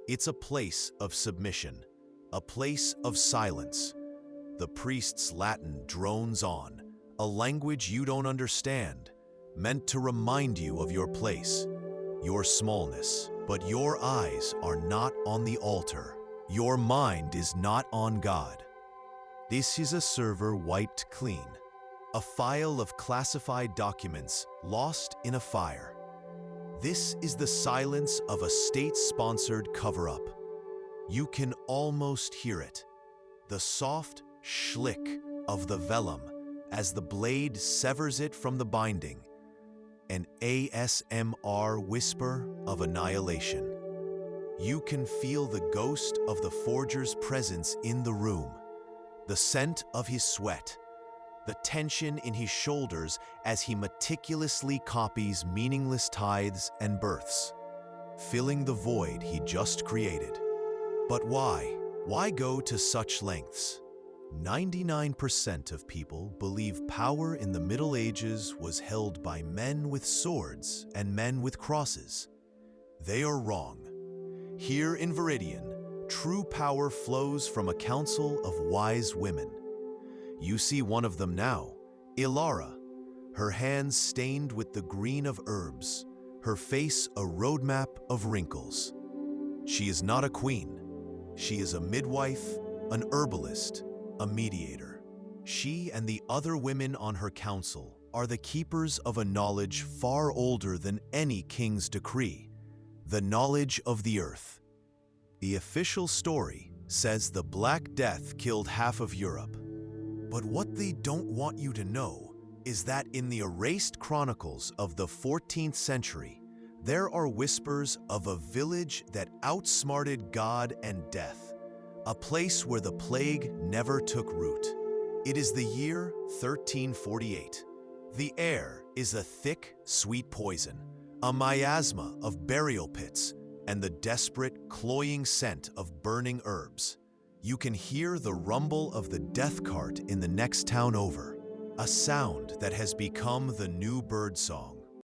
It's a place of submission, a place of silence. The priest's Latin drones on, a language you don't understand, meant to remind you of your place, your smallness. But your eyes are not on the altar. Your mind is not on God. This is a server wiped clean, a file of classified documents lost in a fire. This is the silence of a state-sponsored cover-up. You can almost hear it, the soft schlick of the vellum as the blade severs it from the binding, an ASMR whisper of annihilation. You can feel the ghost of the forger's presence in the room, the scent of his sweat, the tension in his shoulders as he meticulously copies meaningless tithes and births, filling the void he just created. But why? Why go to such lengths? 99% of people believe power in the Middle Ages was held by men with swords and men with crosses. They are wrong. Here in Viridian, true power flows from a council of wise women. You see one of them now, Ilara, her hands stained with the green of herbs, her face a roadmap of wrinkles. She is not a queen. She is a midwife, an herbalist, a mediator. She and the other women on her council are the keepers of a knowledge far older than any king's decree, the knowledge of the earth. The official story says the Black Death killed half of Europe. But what they don't want you to know is that in the erased chronicles of the 14th century, there are whispers of a village that outsmarted God and death, a place where the plague never took root. It is the year 1348. The air is a thick, sweet poison, a miasma of burial pits, and the desperate, cloying scent of burning herbs. You can hear the rumble of the death cart in the next town over, a sound that has become the new bird song.